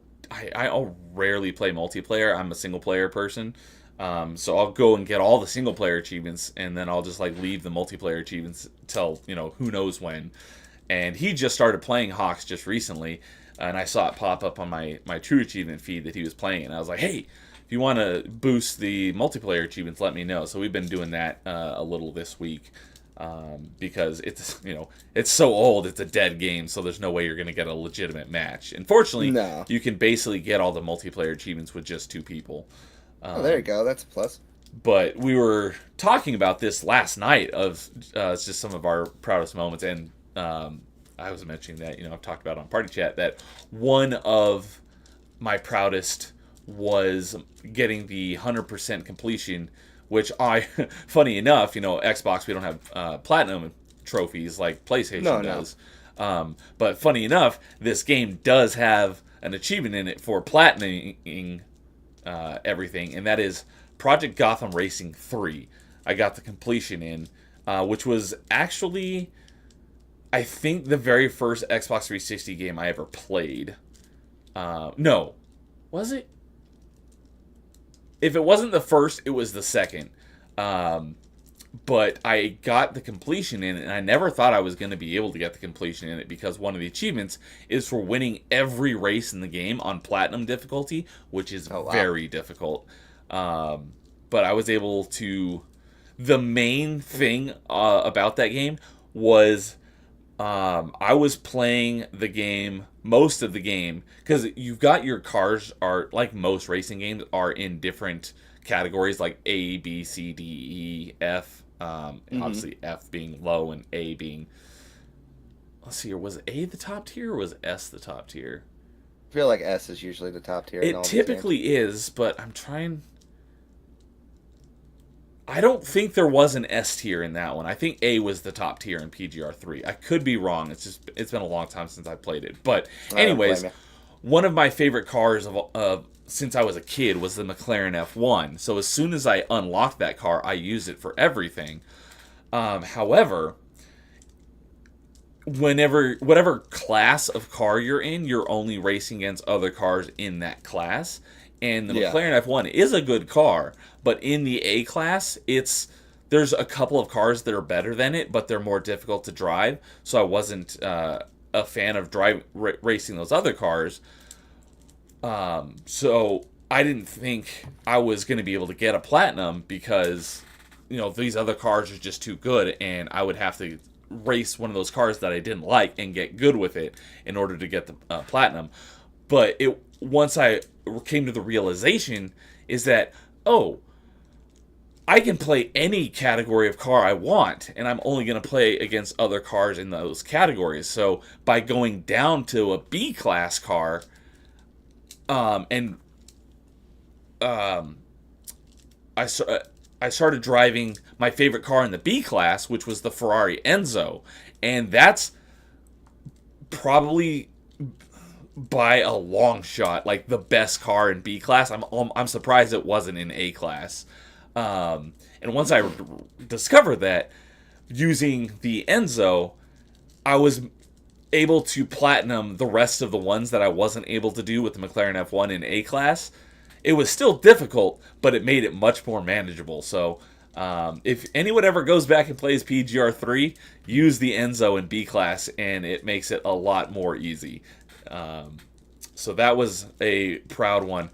I'll rarely play multiplayer. I'm a single player person. So I'll go and get all the single player achievements, and then I'll just like leave the multiplayer achievements till who knows when. And he just started playing Hawks just recently, and I saw it pop up on my True Achievement feed that he was playing, and I was like, hey, if you want to boost the multiplayer achievements, let me know. So we've been doing that a little this week. Because it's so old, it's a dead game, so there's no way you're going to get a legitimate match. Unfortunately, No. you can basically get all the multiplayer achievements with just 2 people. Oh, there you go. That's a plus. But we were talking about this last night of just some of our proudest moments, and I was mentioning that I've talked about on Party Chat that one of my proudest was getting the 100% completion, which funny enough, Xbox, we don't have platinum trophies like PlayStation does. But funny enough, this game does have an achievement in it for platinuming everything, and that is Project Gotham Racing 3. I got the completion in, which was actually, I think, the very first Xbox 360 game I ever played. No. Was it? If it wasn't the first, it was the second. But I got the completion in it, and I never thought I was going to be able to get the completion in it because one of the achievements is for winning every race in the game on platinum difficulty, which is very difficult. But I was able to... The main thing about that game was I was playing the game, most of the game, because you've got your cars are, like most racing games, are in different categories like A, B, C, D, E, F. Obviously F being low and A being... Let's see here, was A the top tier or was S the top tier? I feel like S is usually the top tier. It typically is, but I'm trying... I don't think there was an S tier in that one. I think A was the top tier in PGR 3. I could be wrong. It's been a long time since I played it. But anyways, one of my favorite cars of since I was a kid was the McLaren F1. So as soon as I unlocked that car, I used it for everything. However, whatever class of car you're in, you're only racing against other cars in that class. And the McLaren F1 is a good car, but in the A class, there's a couple of cars that are better than it, but they're more difficult to drive. So I wasn't a fan of racing those other cars. So I didn't think I was going to be able to get a platinum because these other cars are just too good, and I would have to race one of those cars that I didn't like and get good with it in order to get the platinum. But once I came to the realization is that, I can play any category of car I want, and I'm only going to play against other cars in those categories. So by going down to a B class car, I started driving my favorite car in the B class, which was the Ferrari Enzo, and that's probably by a long shot like the best car in B class. I'm surprised it wasn't in A class. And once I discovered that, using the Enzo, I was able to platinum the rest of the ones that I wasn't able to do with the McLaren F1 in A class. It was still difficult, but it made it much more manageable. So if anyone ever goes back and plays PGR 3, use the Enzo in B class, and it makes it a lot more easy. So that was a proud one.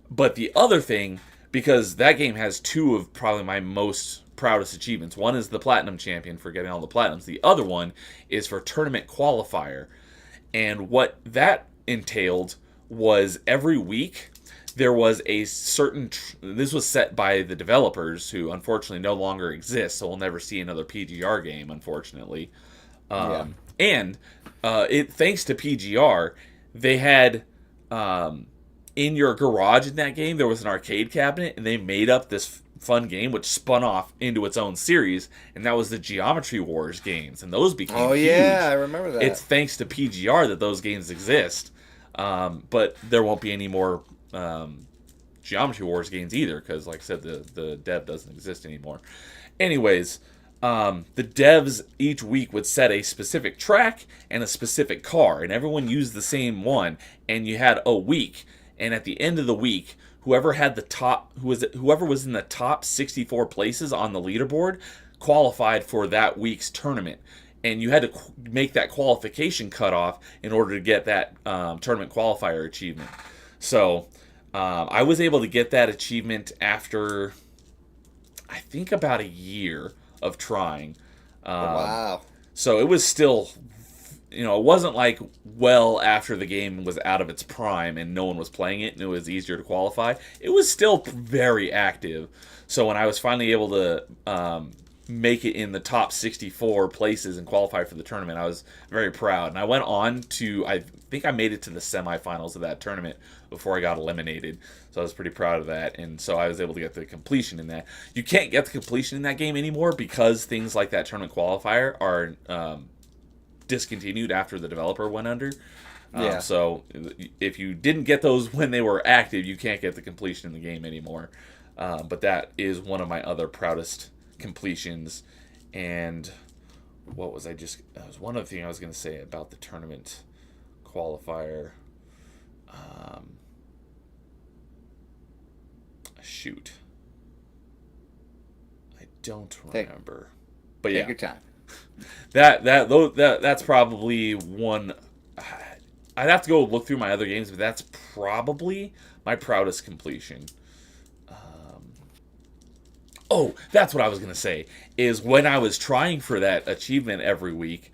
But the other thing, because that game has two of probably my most proudest achievements. One is the Platinum Champion for getting all the Platinums. The other one is for Tournament Qualifier. And what that entailed was every week there was a certain... This was set by the developers, who unfortunately no longer exist, so we'll never see another PGR game, unfortunately. And thanks to PGR, they had in your garage in that game, there was an arcade cabinet, and they made up this fun game which spun off into its own series, and that was the Geometry Wars games, and those became huge. I remember that. It's thanks to PGR that those games exist, but there won't be any more Geometry Wars games either, because like I said, the dev doesn't exist anymore. Anyways, the devs each week would set a specific track and a specific car, and everyone used the same one. And you had a week, and at the end of the week, whoever was in the top 64 places on the leaderboard qualified for that week's tournament. And you had to make that qualification cutoff in order to get that tournament qualifier achievement. So I was able to get that achievement after, I think, about a year of trying. Wow. So it was still, it wasn't like well after the game was out of its prime and no one was playing it and it was easier to qualify. It was still very active. So when I was finally able to make it in the top 64 places and qualify for the tournament, I was very proud. And I went on to, I think I made it to the semifinals of that tournament before I got eliminated. So I was pretty proud of that. And so I was able to get the completion in that. You can't get the completion in that game anymore because things like that tournament qualifier are discontinued after the developer went under. Yeah. So if you didn't get those when they were active, you can't get the completion in the game anymore. But that is one of my other proudest completions. And what was that was one other thing I was going to say about the tournament qualifier. Shoot, I don't remember. But yeah, take your time. That's probably one. I'd have to go look through my other games, but that's probably my proudest completion. Oh, that's what I was going to say, is when I was trying for that achievement every week,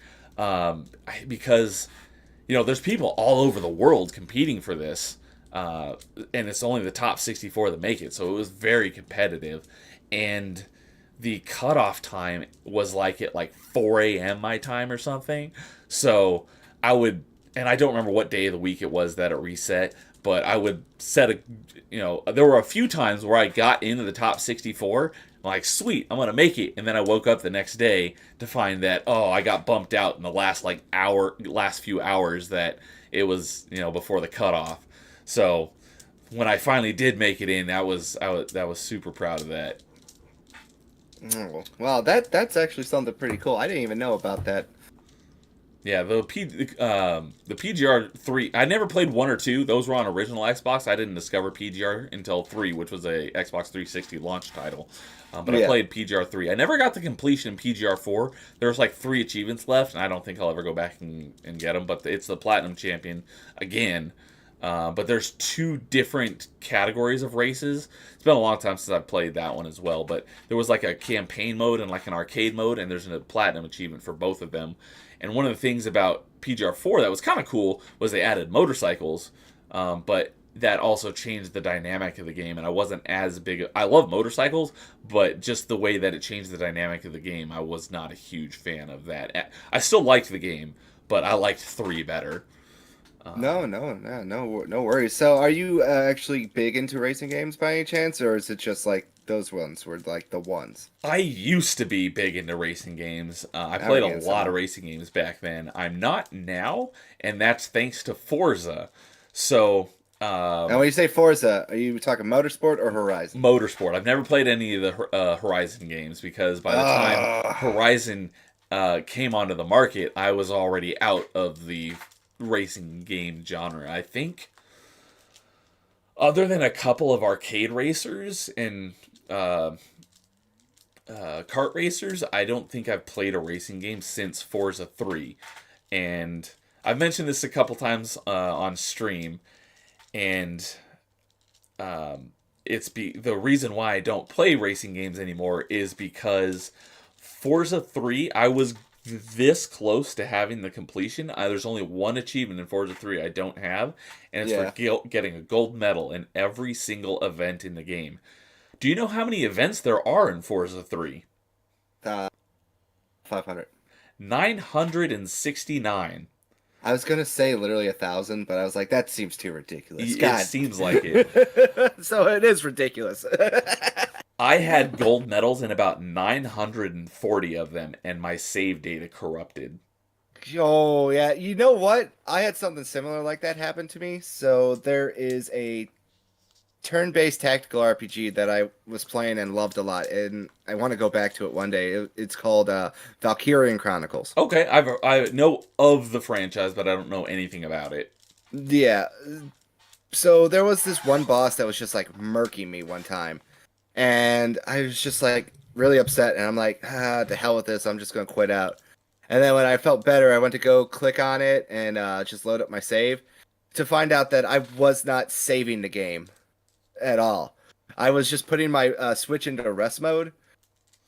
because, there's people all over the world competing for this, and it's only the top 64 that make it, so it was very competitive, and the cutoff time was at 4 a.m. my time or something, so I would, and I don't remember what day of the week it was that it reset, but I would set there were a few times where I got into the top 64. I'm like, sweet, I'm going to make it. And then I woke up the next day to find that, I got bumped out in the last few hours that it was, before the cutoff. So when I finally did make it in, that was super proud of that. Oh, wow, that's actually something pretty cool. I didn't even know about that. Yeah, the PGR 3, I never played 1 or 2. Those were on original Xbox. I didn't discover PGR until 3, which was a Xbox 360 launch title. But I played PGR 3. I never got the completion in PGR 4. There's 3 achievements left, and I don't think I'll ever go back and get them. But it's the Platinum Champion again. But there's 2 different categories of races. It's been a long time since I've played that one as well. But there was a campaign mode and an arcade mode, and there's a Platinum achievement for both of them. And one of the things about PGR 4 that was kind of cool was they added motorcycles, but that also changed the dynamic of the game, and I wasn't as big. I love motorcycles, but just the way that it changed the dynamic of the game, I was not a huge fan of that. I still liked the game, but I liked 3 better. No worries. So, are you actually big into racing games by any chance, or is it just those ones were the ones? I used to be big into racing games. I played a lot of racing games back then. I'm not now, and that's thanks to Forza. So, and when you say Forza, are you talking Motorsport or Horizon? Motorsport. I've never played any of the Horizon games because by the time Horizon came onto the market, I was already out of the racing game genre. I think other than a couple of arcade racers and kart racers, I don't think I've played a racing game since Forza 3. And I've mentioned this a couple times on stream, and the reason why I don't play racing games anymore is because Forza 3, I was this close to having the completion. There's only one achievement in Forza 3 I don't have, and it's for getting a gold medal in every single event in the game. Do you know how many events there are in Forza 3? 500. 969. I was gonna say literally 1,000, but I was like, that seems too ridiculous. It seems like it. So it is ridiculous. I had gold medals in about 940 of them, and my save data corrupted. Oh, yeah. You know what? I had something similar like that happen to me. So there is a turn-based tactical RPG that I was playing and loved a lot, and I want to go back to it one day. It's called Valkyrian Chronicles. Okay, I know of the franchise, but I don't know anything about it. Yeah. So there was this one boss that was just like murking me one time, and I was just like really upset, and I'm like, to hell with this, I'm just gonna quit out. And then when I felt better, I went to go click on it and just load up my save to find out that I was not saving the game at all. I was just putting my Switch into rest mode,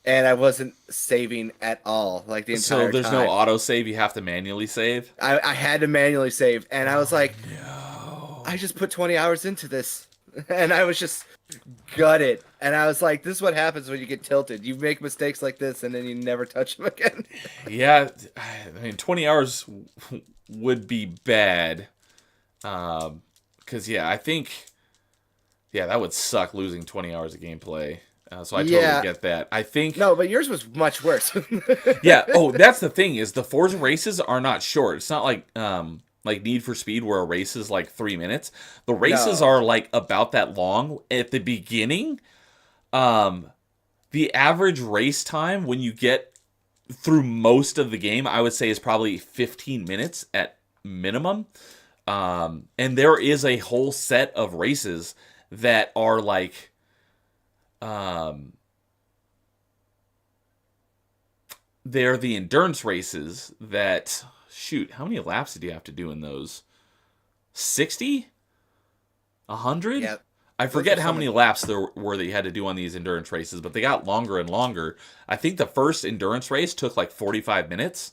and I wasn't saving at all, like the entire So there's time. no auto save; you have to manually save. I had to manually save, and I was like, No. I just put 20 hours into this, and I was just gutted. And I was like, this is what happens when you get tilted. You make mistakes like this, and then you never touch them again. Yeah, I mean, 20 hours would be bad. Because, yeah, I think, yeah, that would suck losing 20 hours of gameplay. So I totally get that. I think. No, but yours was much worse. Yeah. Oh, that's the thing is the Forza races are not short. It's not like Need for Speed where a race is like 3 minutes. The races No. are like about that long at the beginning. The average race time when you get through most of the game, I would say is probably 15 minutes at minimum. And there is a whole set of races that are like, they're the endurance races that, shoot, how many laps did you have to do in those? 60? 100? Yeah. I forget how many laps there were that you had to do on these endurance races, but they got longer and longer. I think the first endurance race took like 45 minutes,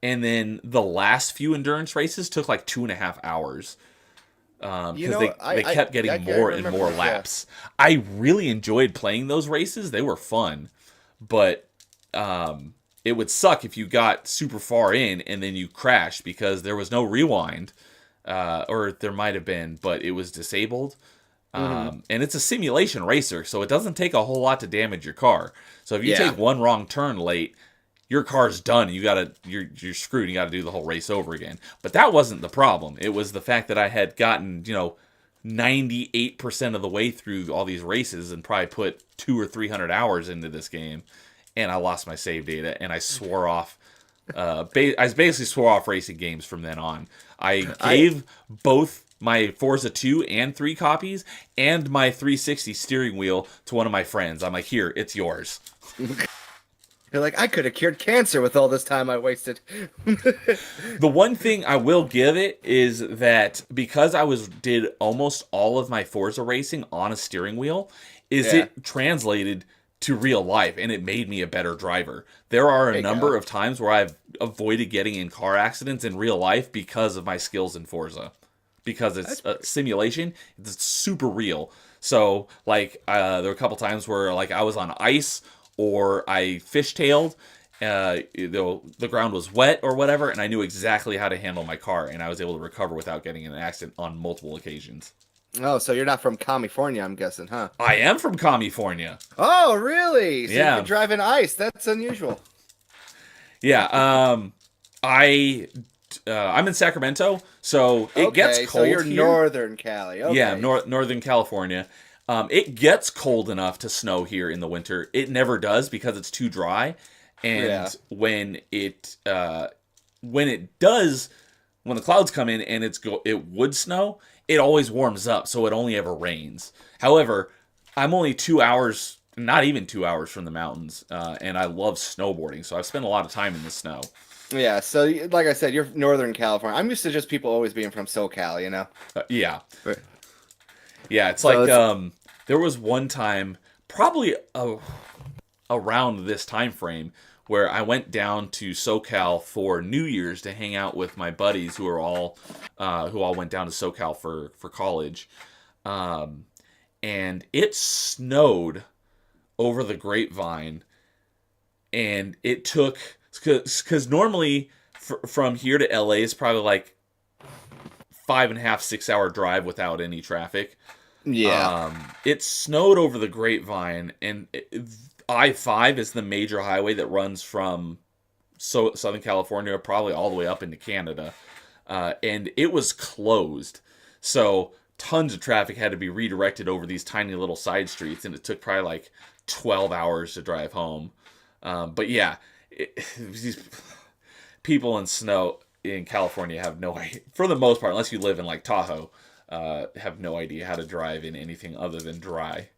and then the last few endurance races took like 2.5 hours. Because they kept getting more and more laps. Yeah. I really enjoyed playing those races. They were fun, but it would suck if you got super far in and then you crashed because there was no rewind, or there might have been, but it was disabled. And it's a simulation racer, so it doesn't take a whole lot to damage your car. So if you take one wrong turn late, your car's done. You're screwed. You got to do the whole race over again. But that wasn't the problem. It was the fact that I had gotten 98% of the way through all these races and probably put 200 or 300 hours into this game, and I lost my save data and I swore off. I basically swore off racing games from then on. I gave both my Forza 2 and 3 copies and my 360 steering wheel to one of my friends. I'm like, here, it's yours. You're like, I could have cured cancer with all this time I wasted. The one thing I will give it is that because I did almost all of my Forza racing on a steering wheel, it translated to real life, and it made me a better driver. There are a number of times where I've avoided getting in car accidents in real life because of my skills in Forza. Because it's a simulation, it's super real. So, like, there were a couple times where, like, I was on ice, or I fishtailed, the ground was wet or whatever, and I knew exactly how to handle my car, and I was able to recover without getting in an accident on multiple occasions. Oh, so you're not from California, I'm guessing, huh? I am from California. Oh, really? So yeah. You can drive in ice. That's unusual. Yeah. I'm in Sacramento, so it gets cold. So you're here. Northern Cali. Okay. Yeah, Northern California. It gets cold enough to snow here in the winter. It never does because it's too dry. And when it does, when the clouds come in and it would snow, it always warms up, so it only ever rains. However, I'm only 2 hours, not even 2 hours from the mountains, and I love snowboarding, so I've spent a lot of time in the snow. Yeah, so like I said, you're Northern California. I'm used to just people always being from SoCal, you know? Yeah. Right. Yeah, it's so like there was one time, probably around this time frame, where I went down to SoCal for New Year's to hang out with my buddies who all went down to SoCal for college, and it snowed over the Grapevine, and it took because normally from here to LA is probably like 5.5, 6 hour drive without any traffic. Yeah. It snowed over the Grapevine, and I-5 is the major highway that runs from Southern California probably all the way up into Canada. And it was closed. So tons of traffic had to be redirected over these tiny little side streets, and it took probably like 12 hours to drive home. But yeah, these people in snow in California have no idea, for the most part, unless you live in like Tahoe, have no idea how to drive in anything other than dry.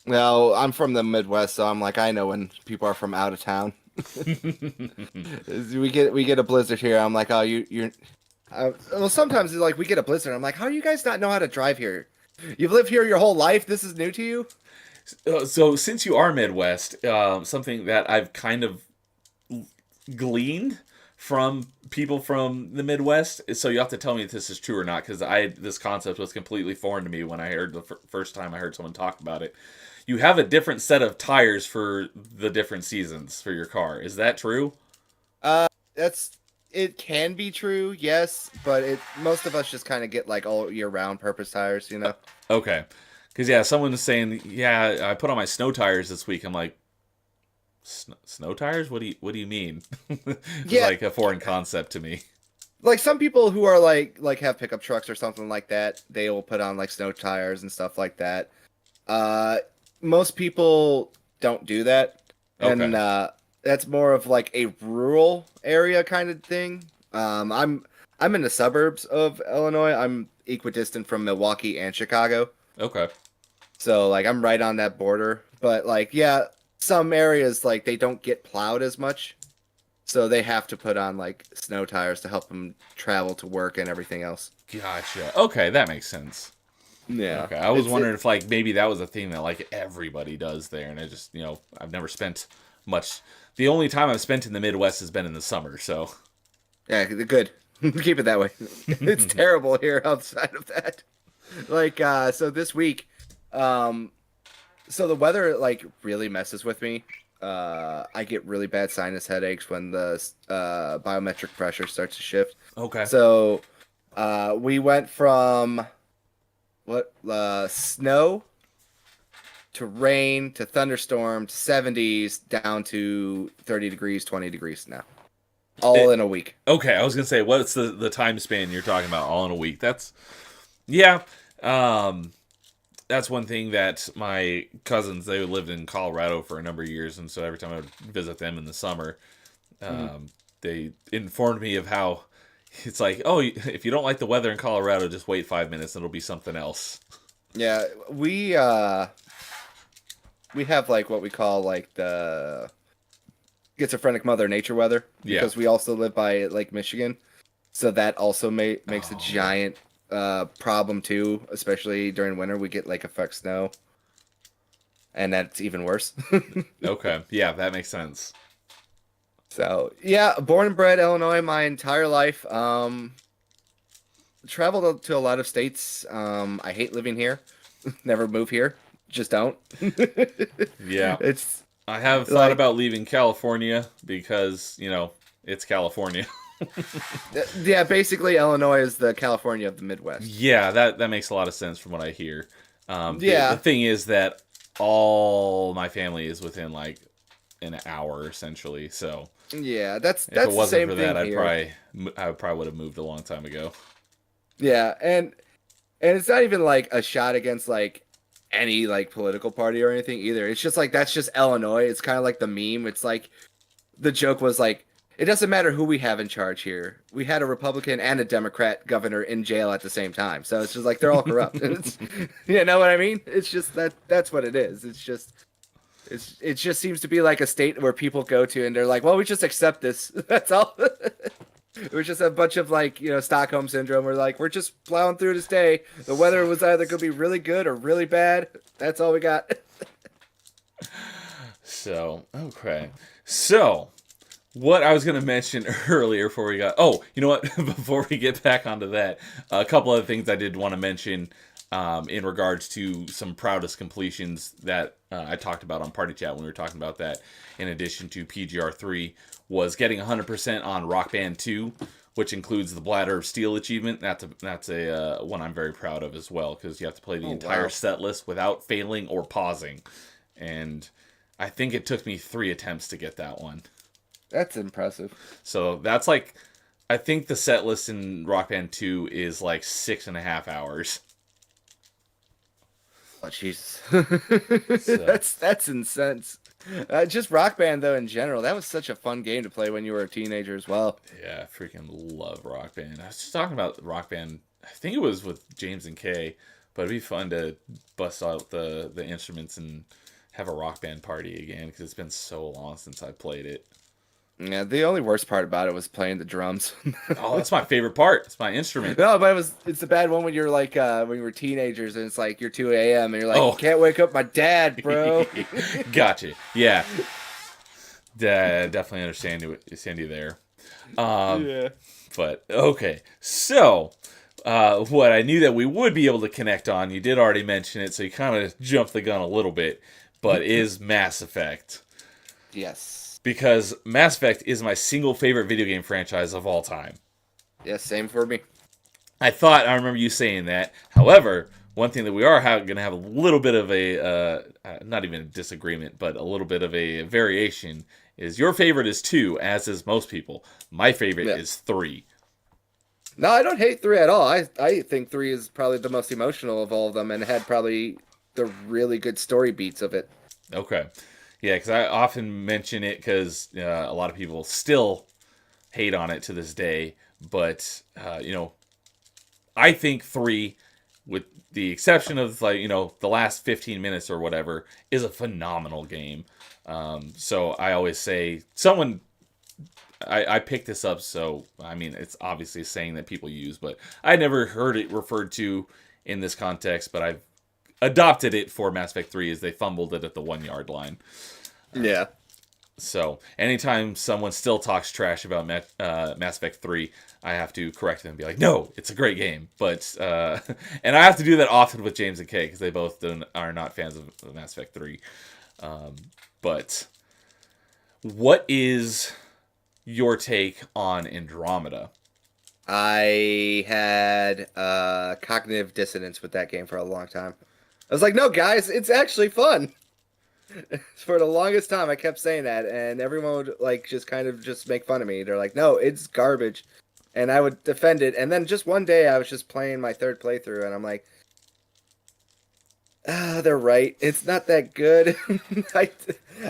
Well, I'm from the Midwest, so I'm like, I know when people are from out of town. We get a blizzard here. I'm like, oh, you're. Well, sometimes it's like we get a blizzard. I'm like, how do you guys not know how to drive here? You've lived here your whole life. This is new to you. So since you are Midwest, something that I've kind of gleaned from people from the Midwest, so you have to tell me if this is true or not, because this concept was completely foreign to me when I heard the first time I heard someone talk about it. You have a different set of tires for the different seasons for your car. Is that true? That's it can be true, yes, but most of us just kind of get like all year round purpose tires, you know. Okay. Because, yeah, someone was saying, yeah, I put on my snow tires this week. I'm like, snow tires? What do you mean? It's Yeah, like a foreign concept to me. like some people who are like have pickup trucks or something like that, they will put on like snow tires and stuff like that. Uh, Most people don't do that, Okay. and that's more of like a rural area kind of thing. I'm in the suburbs of Illinois. I'm equidistant from Milwaukee and Chicago. Okay. So like I'm right on that border, but like yeah, some areas like they don't get plowed as much, so they have to put on like snow tires to help them travel to work and everything else. Gotcha. Okay, that makes sense. Yeah. Okay, I was wondering if like maybe that was a thing that like everybody does there, and I just I've never spent much. The only time I've spent in the Midwest has been in the summer, so. Yeah, good. Keep it that way. It's terrible here outside of that. Like so this week, so the weather like really messes with me. I get really bad sinus headaches when the biometric pressure starts to shift. Okay. So we went from snow to rain to thunderstorm to 70s down to 30 degrees, 20 degrees now. All in a week. Okay, I was gonna say, what's the time span you're talking about? All in a week. Yeah. That's one thing that my cousins, they lived in Colorado for a number of years, and so every time I would visit them in the summer, they informed me of how it's like, oh, if you don't like the weather in Colorado, just wait 5 minutes, and it'll be something else. Yeah, we have like what we call like the schizophrenic Mother Nature weather because we also live by Lake Michigan, so that also makes a giant problem too, especially during winter. We get lake effect snow, and that's even worse. Okay, yeah, that makes sense. So yeah, born and bred Illinois my entire life. Traveled to a lot of states. I hate living here. Never move here. Just don't. Yeah. It's I have thought like about leaving California because, it's California. yeah, basically Illinois is the California of the Midwest. Yeah, that makes a lot of sense from what I hear. Yeah. The thing is that all my family is within like an hour essentially. So Yeah, that's if it the wasn't same for thing that, here. I probably would have moved a long time ago. Yeah, and it's not even like a shot against like any like political party or anything either. It's just like that's just Illinois. It's kind of like the meme. It's like the joke was like it doesn't matter who we have in charge here. We had a Republican and a Democrat governor in jail at the same time. So it's just like they're all corrupt. You know what I mean? It's just that's what it is. It just seems to be like a state where people go to and they're like, well, we just accept this. That's all. It was just a bunch of like, Stockholm syndrome. We're like, we're just plowing through this day. The weather was either going to be really good or really bad. That's all we got. So, okay. So, what I was going to mention earlier before we got... Oh, you know what? Before we get back onto that, a couple other things I did want to mention in regards to some proudest completions that I talked about on Party Chat when we were talking about that, in addition to PGR3, was getting 100% on Rock Band 2, which includes the Bladder of Steel achievement. That's a one I'm very proud of as well, because you have to play the entire set list without failing or pausing. And I think it took me 3 attempts to get that one. That's impressive. So that's like, I think the set list in Rock Band 2 is like 6.5 hours. Oh, Jesus. So That's intense. Just Rock Band though in general, that was such a fun game to play when you were a teenager as well. yeah, I freaking love Rock Band. I was just talking about Rock Band. I think it was with James and Kay, but it'd be fun to bust out the instruments and have a Rock Band party again because it's been so long since I played it. Yeah, the only worst part about it was playing the drums. Oh, that's my favorite part. It's my instrument. No, but it's a bad one when you're like when you were teenagers and it's like you're 2 a.m. and you're like, Oh. can't wake up my dad, bro. Gotcha. Yeah. Definitely understand you there. Yeah. But okay, so what I knew that we would be able to connect on, you did already mention it, so you kind of jumped the gun a little bit, but is Mass Effect. Yes. Because Mass Effect is my single favorite video game franchise of all time. Yes, same for me. I remember you saying that. However, one thing that we are going to have a little bit of a, not even a disagreement, but a little bit of a variation is your favorite is 2, as is most people. My favorite is 3. No, I don't hate 3 at all. I think 3 is probably the most emotional of all of them and had probably the really good story beats of it. Okay. Yeah, because I often mention it because a lot of people still hate on it to this day. But, I think 3, with the exception of, the last 15 minutes or whatever, is a phenomenal game. So I always say, I picked this up, so, I mean, it's obviously a saying that people use, but I never heard it referred to in this context, but I've adopted it for Mass Effect 3 as they fumbled it at the 1-yard line. Yeah. So anytime someone still talks trash about Mass Effect 3, I have to correct them and be like, no, it's a great game. But and I have to do that often with James and Kay because they both are not fans of Mass Effect 3. But what is your take on Andromeda? I had cognitive dissonance with that game for a long time. I was like, no, guys, it's actually fun. For the longest time, I kept saying that, and everyone would like just kind of just make fun of me. They're like, no, it's garbage. And I would defend it. And then just one day, I was just playing my 3rd playthrough, and I'm like, they're right. It's not that good.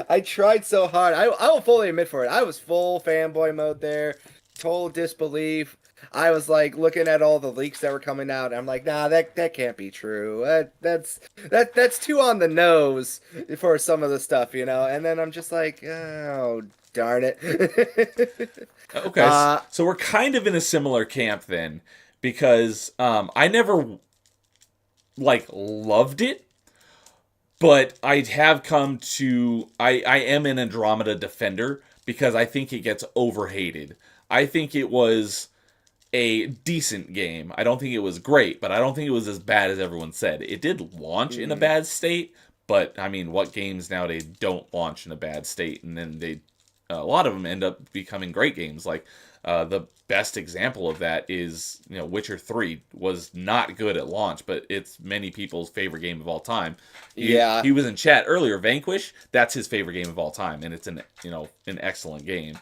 I tried so hard. I will fully admit for it. I was full fanboy mode there. Total disbelief. I was like looking at all the leaks that were coming out, and I'm like, nah, that can't be true. That's too on the nose for some of the stuff, And then I'm just like, oh, darn it. Okay, so we're kind of in a similar camp then, because I never loved it, but I have come to I am an Andromeda defender because I think it gets overhated. I think it was a decent game. I don't think it was great, but I don't think it was as bad as everyone said. It did launch in a bad state, but I mean, what games nowadays don't launch in a bad state, and then a lot of them end up becoming great games. Like the best example of that is Witcher 3 was not good at launch, but it's many people's favorite game of all time. He was in chat earlier. Vanquish, that's his favorite game of all time, and it's an excellent game.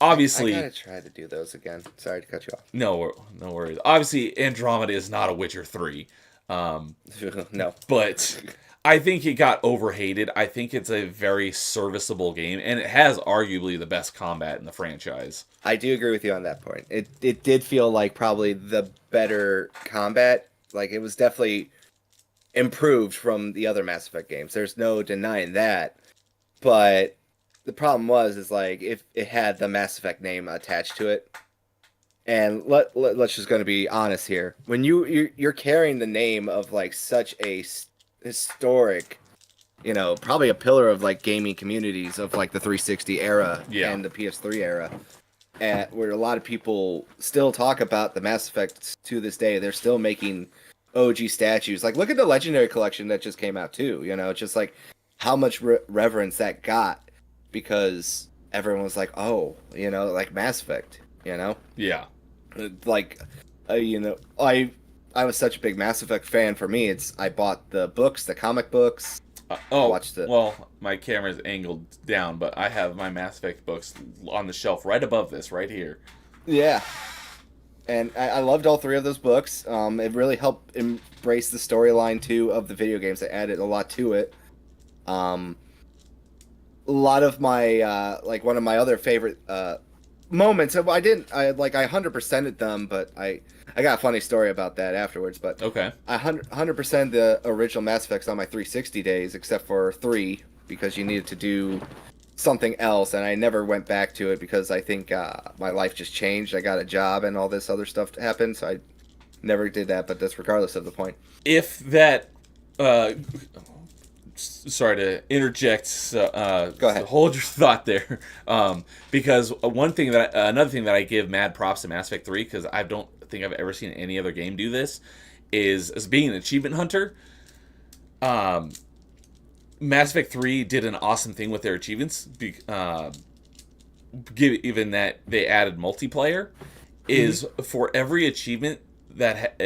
Obviously, I gotta try to do those again. Sorry to cut you off. No worries. Obviously, Andromeda is not a Witcher 3. No. But I think it got overhated. I think it's a very serviceable game, and it has arguably the best combat in the franchise. I do agree with you on that point. It did feel like probably the better combat. Like, it was definitely improved from the other Mass Effect games. There's no denying that. But the problem is like, if it had the Mass Effect name attached to it, and let's just gonna be honest here, when you're carrying the name of like such a historic, probably a pillar of like gaming communities of like the 360 era and the PS3 era, where a lot of people still talk about the Mass Effect to this day. They're still making OG statues. Like, look at the Legendary Collection that just came out too. Just like how much reverence that got. Because everyone was like, oh, like Mass Effect, Yeah. Like, I was such a big Mass Effect fan. For me, I bought the books, the comic books. Watched it. Well, my camera's angled down, but I have my Mass Effect books on the shelf right above this, right here. Yeah. and I loved all three of those books. It really helped embrace the storyline too of the video games. It added a lot to it. Um, a lot of my like one of my other favorite moments. I 100%ed them, but I got a funny story about that afterwards. But Okay. I 100% the original Mass Effects on my 360 days, except for 3 because you needed to do something else, and I never went back to it because I think my life just changed. I got a job and all this other stuff happened, so I never did that. But that's regardless of the point. If that, sorry to interject. Go ahead. Hold your thought there, because another thing that I give mad props to Mass Effect 3, because I don't think I've ever seen any other game do this, is as being an achievement hunter. Mass Effect 3 did an awesome thing with their achievements, given that they added multiplayer, is for every achievement that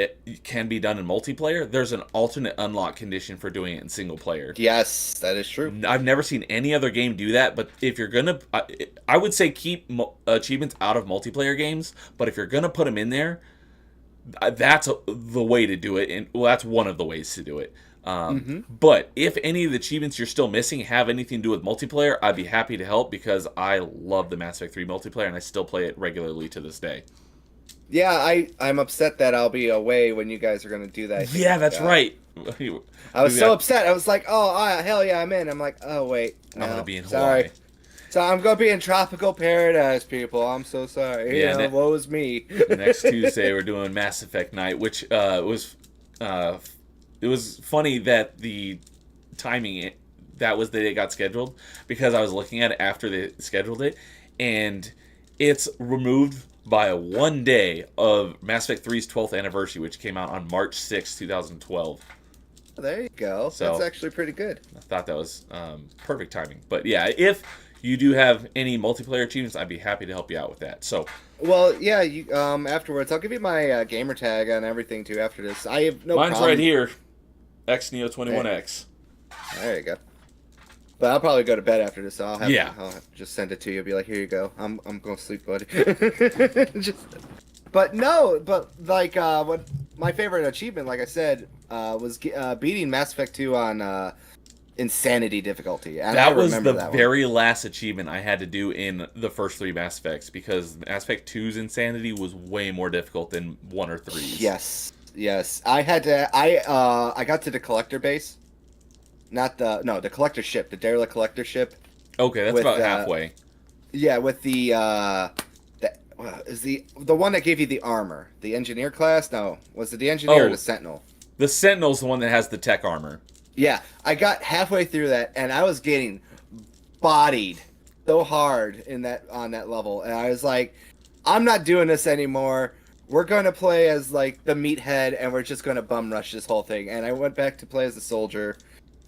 can be done in multiplayer, there's an alternate unlock condition for doing it in single player. Yes, that is true. I've never seen any other game do that, but if you're gonna, I would say keep achievements out of multiplayer games, but if you're gonna put them in there, that's the way to do it, and well, that's one of the ways to do it. But if any of the achievements you're still missing have anything to do with multiplayer, I'd be happy to help because I love the Mass Effect 3 multiplayer and I still play it regularly to this day. Yeah, I'm upset that I'll be away when you guys are going to do that. Yeah, that's right. I was so upset. I was like, oh, hell yeah, I'm in. I'm like, oh, wait. No, I'm going to be in sorry. Hawaii. So I'm going to be in tropical paradise, people. I'm so sorry. Yeah, woe is me. Next Tuesday, we're doing Mass Effect night, which was... it was funny that the timing, that was the day it got scheduled, because I was looking at it after they scheduled it, and it's removed by 1 day of Mass Effect 3's 12th anniversary, which came out on March 6, 2012. There you go. So, that's actually pretty good. I thought that was perfect timing. But yeah, if you do have any multiplayer achievements, I'd be happy to help you out with that. So, well, yeah, you afterwards, I'll give you my gamer tag on everything too after this. I have no mine's problem. right here, XNeo21X. There you go. But I'll probably go to bed after this, so I'll just send it to you. Be like, here you go. I'm going to sleep, buddy. But like what my favorite achievement, like I said, was beating Mass Effect 2 on Insanity difficulty. And that was the very last achievement I had to do in the first 3 Mass Effects, because Mass Effect 2's Insanity was way more difficult than 1 or 3's. Yes. I had to. I got to the collector base. The collector ship, the derelict collector ship. Okay, that's about halfway. Yeah, with the one that gave you the armor, the engineer class. No, was it the engineer or the sentinel? The sentinel's the one that has the tech armor. Yeah, I got halfway through that, and I was getting bodied so hard on that level, and I was like, I'm not doing this anymore. We're going to play as like the meathead, and we're just going to bum rush this whole thing. And I went back to play as the soldier.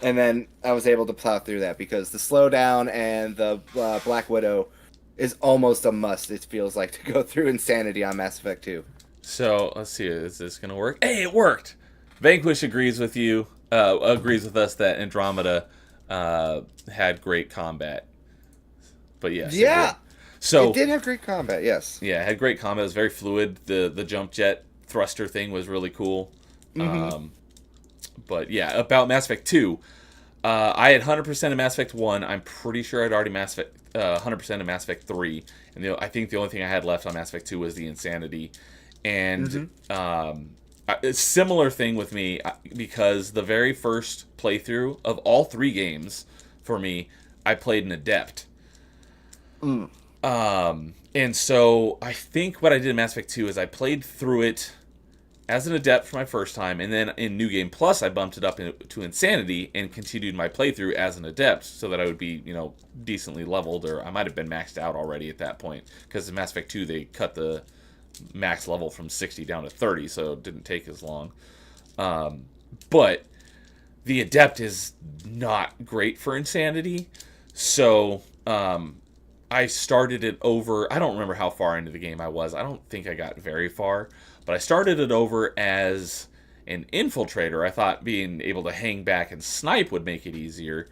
And then I was able to plow through that because the slowdown and the Black Widow is almost a must, it feels like, to go through Insanity on Mass Effect 2. So, let's see. Is this going to work? Hey, it worked! Vanquish agrees with you, agrees with us that Andromeda had great combat. But yes. Yeah! So, it did have great combat, yes. Yeah, it had great combat. It was very fluid. The jump jet thruster thing was really cool. Mm-hmm. But yeah, about Mass Effect 2, I had 100% of Mass Effect 1. I'm pretty sure I'd already 100% of Mass Effect 3. And I think the only thing I had left on Mass Effect 2 was the Insanity. And a similar thing with me, because the very first playthrough of all 3 games, for me, I played an Adept. And so I think what I did in Mass Effect 2 is I played through it as an Adept for my first time, and then in New Game Plus, I bumped it up to Insanity and continued my playthrough as an Adept so that I would be, decently leveled, or I might have been maxed out already at that point, because in Mass Effect 2, they cut the max level from 60 down to 30, so it didn't take as long. But the Adept is not great for Insanity, so I started it over. I don't remember how far into the game I was. I don't think I got very far. But I started it over as an infiltrator. I thought being able to hang back and snipe would make it easier.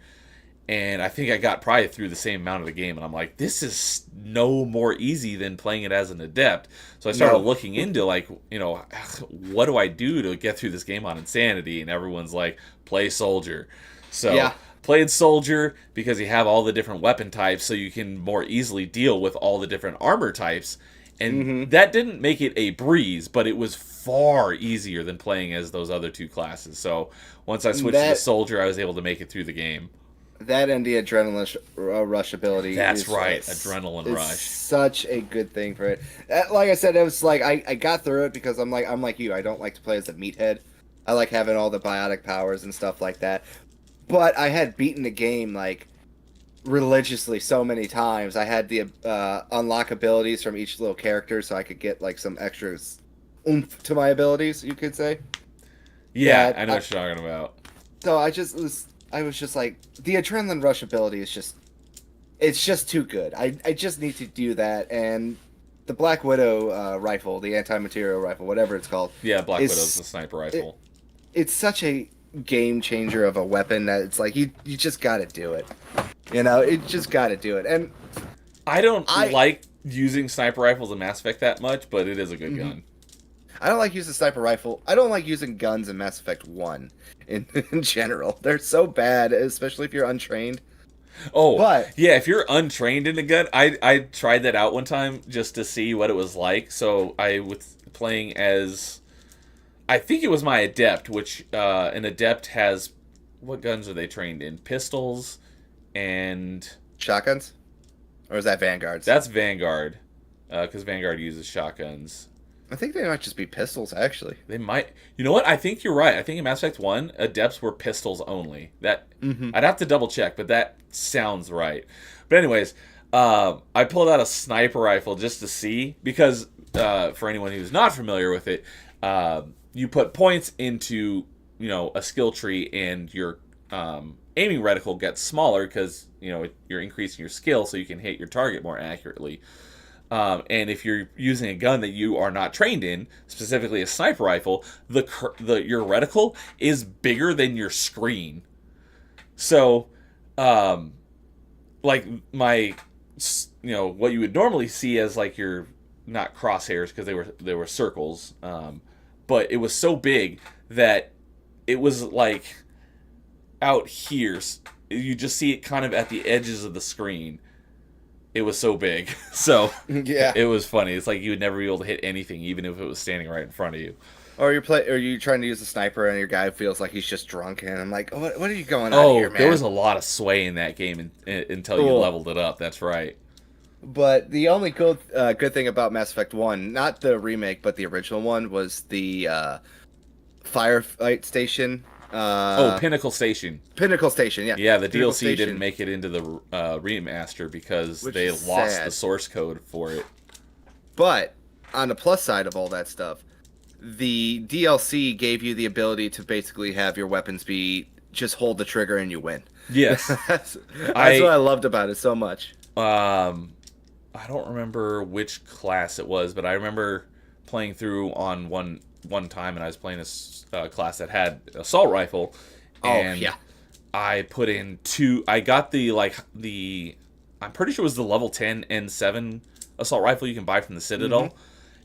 and I think I got probably through the same amount of the game, and I'm like, this is no more easy than playing it as an adept. So I started No. looking into, like, what do I do to get through this game on insanity? And everyone's like, play soldier. So Yeah. played soldier because you have all the different weapon types, so you can more easily deal with all the different armor types. And that didn't make it a breeze, but it was far easier than playing as those other two classes. So once I switched to the soldier, I was able to make it through the game. That and the adrenaline rush ability. That's is, right, adrenaline is rush. Such a good thing for it. Like I said, it was like I got through it because I'm like you. I don't like to play as a meathead. I like having all the biotic powers and stuff like that. But I had beaten the game like religiously so many times. I had the unlock abilities from each little character, so I could get like some extra oomph to my abilities. You could say. Yeah, Yeah, I know what you're talking about. So I was just like, the adrenaline rush ability is just, it's just too good. I just need to do that. And the Black Widow rifle, the anti-material rifle, whatever it's called. Yeah, Black is- Widow's the sniper rifle. It's such a game changer of a weapon that it's like, you just got to do it. It just got to do it. And I don't like using sniper rifles in Mass Effect that much, but it is a good gun. I don't like using sniper rifle. I don't like using guns in Mass Effect 1 in general. They're so bad, especially if you're untrained. Oh, But- yeah, if you're untrained in a gun, I tried that out one time just to see what it was like. So I was playing as, I think it was my adept, which an adept has, what guns are they trained in? Pistols and... Shotguns? Or is that Vanguard's? That's Vanguard, because Vanguard uses shotguns. I think they might just be pistols, actually. They might. You know what? I think you're right. I think in Mass Effect 1, adepts were pistols only. I'd have to double check, but that sounds right. But anyways, I pulled out a sniper rifle just to see, because for anyone who's not familiar with it, you put points into a skill tree, and your aiming reticle gets smaller because you're increasing your skill, so you can hit your target more accurately. And if you're using a gun that you are not trained in, specifically a sniper rifle, your reticle is bigger than your screen. So, like my, what you would normally see as like your, not crosshairs because they were circles, but it was so big that it was like out here. You just see it kind of at the edges of the screen. It was so big. So Yeah. it was funny. It's like you would never be able to hit anything, even if it was standing right in front of you. Or you're trying to use a sniper and your guy feels like he's just drunk, and I'm like, what are you going on here, man? There was a lot of sway in that game until you Cool. leveled it up. That's right. But the only good thing about Mass Effect 1, not the remake, but the original one, was the firefight station. Pinnacle Station. Pinnacle Station, yeah. Yeah, the Pinnacle DLC Station. didn't make it into the remaster because Which they is lost sad. the source code for it. But on the plus side of all that stuff, the DLC gave you the ability to basically have your weapons be just hold the trigger and you win. Yes. That's what I loved about it so much. I don't remember which class it was, but I remember playing through on one time, and I was playing this class that had assault rifle. And yeah. I put in I got I'm pretty sure it was the level 10 N7 assault rifle you can buy from the Citadel.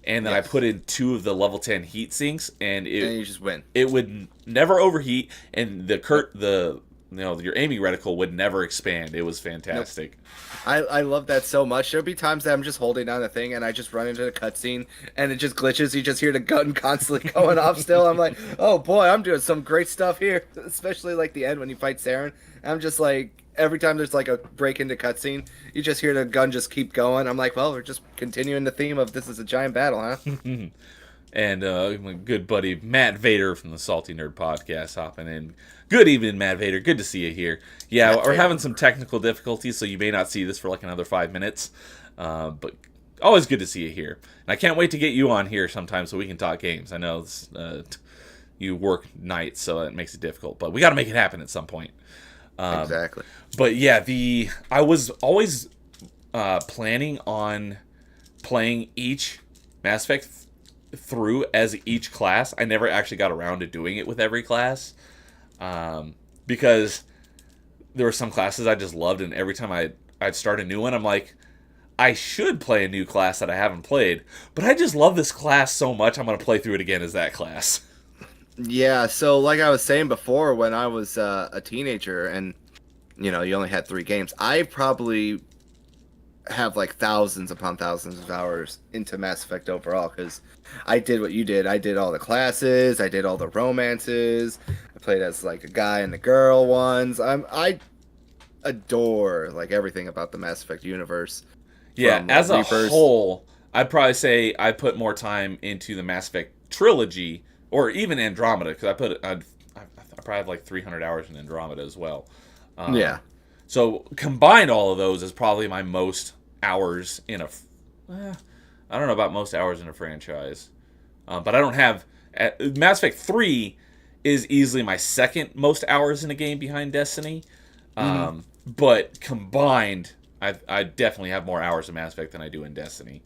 And then Yes. I put in 2 of the level 10 heat sinks, and And you just win. it would never overheat, and your aiming reticle would never expand. It was fantastic. I love that so much. There'll be times that I'm just holding down the thing and I just run into the cutscene and it just glitches. You just hear the gun constantly going off still. I'm like, oh boy, I'm doing some great stuff here. Especially like the end when you fight Saren. I'm just like, every time there's like a break into cutscene, you just hear the gun just keep going. I'm like, well, we're just continuing the theme of this is a giant battle, huh? And my good buddy Matt Vader from the Salty Nerd Podcast hopping in. Good evening, Matt Vader. Good to see you here. Yeah, Matt we're Vader. having some technical difficulties, so you may not see this for like another 5 minutes. But always good to see you here. And I can't wait to get you on here sometime so we can talk games. I know you work nights, so it makes it difficult. But we got to make it happen at some point. Exactly. But yeah, I was always planning on playing each Mass Effect through as each class. I never actually got around to doing it with every class, because there were some classes I just loved, and every time I'd start a new one, I'm like, I should play a new class that I haven't played, but I just love this class so much, I'm going to play through it again as that class. Yeah, so like I was saying before, when I was a teenager and you only had 3 games, I probably have like thousands upon thousands of hours into Mass Effect overall because I did what you did. I did all the classes, I did all the romances. I played as like a guy and a girl ones. I adore like everything about the Mass Effect universe. Yeah, From as a Reapers. whole, I'd probably say I put more time into the Mass Effect trilogy, or even Andromeda, because I probably have like 300 hours in Andromeda as well. Yeah. So combined, all of those is probably my most hours in a. I don't know about most hours in a franchise, but I don't have. Mass Effect 3 is easily my second most hours in a game behind Destiny. But combined, I definitely have more hours in Mass Effect than I do in Destiny.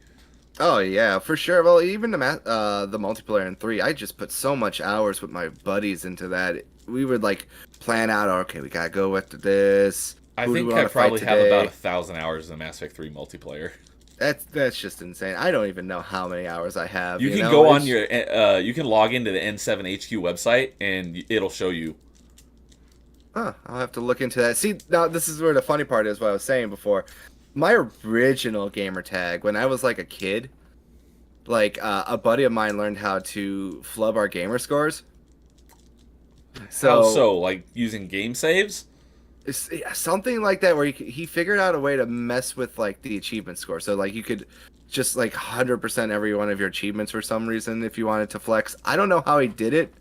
Oh yeah, for sure. Well, even the multiplayer in 3, I just put so much hours with my buddies into that. We would like plan out, okay, we gotta go after this. I Who do think we I want to fight probably have today? about 1,000 hours in the Mass Effect 3 multiplayer. That's just insane. I don't even know how many hours I have. You can know? go on It's- your, you can log into the N7HQ website and it'll show you. Huh, I'll have to look into that. See, now this is where the funny part is. What I was saying before, my original gamer tag when I was like a kid, like a buddy of mine learned how to flub our gamer scores. How So so? Like using game saves? it's yeah, something like that where he figured out a way to mess with like the achievement score. So like you could just like 100% every one of your achievements for some reason if you wanted to flex. I don't know how he did it.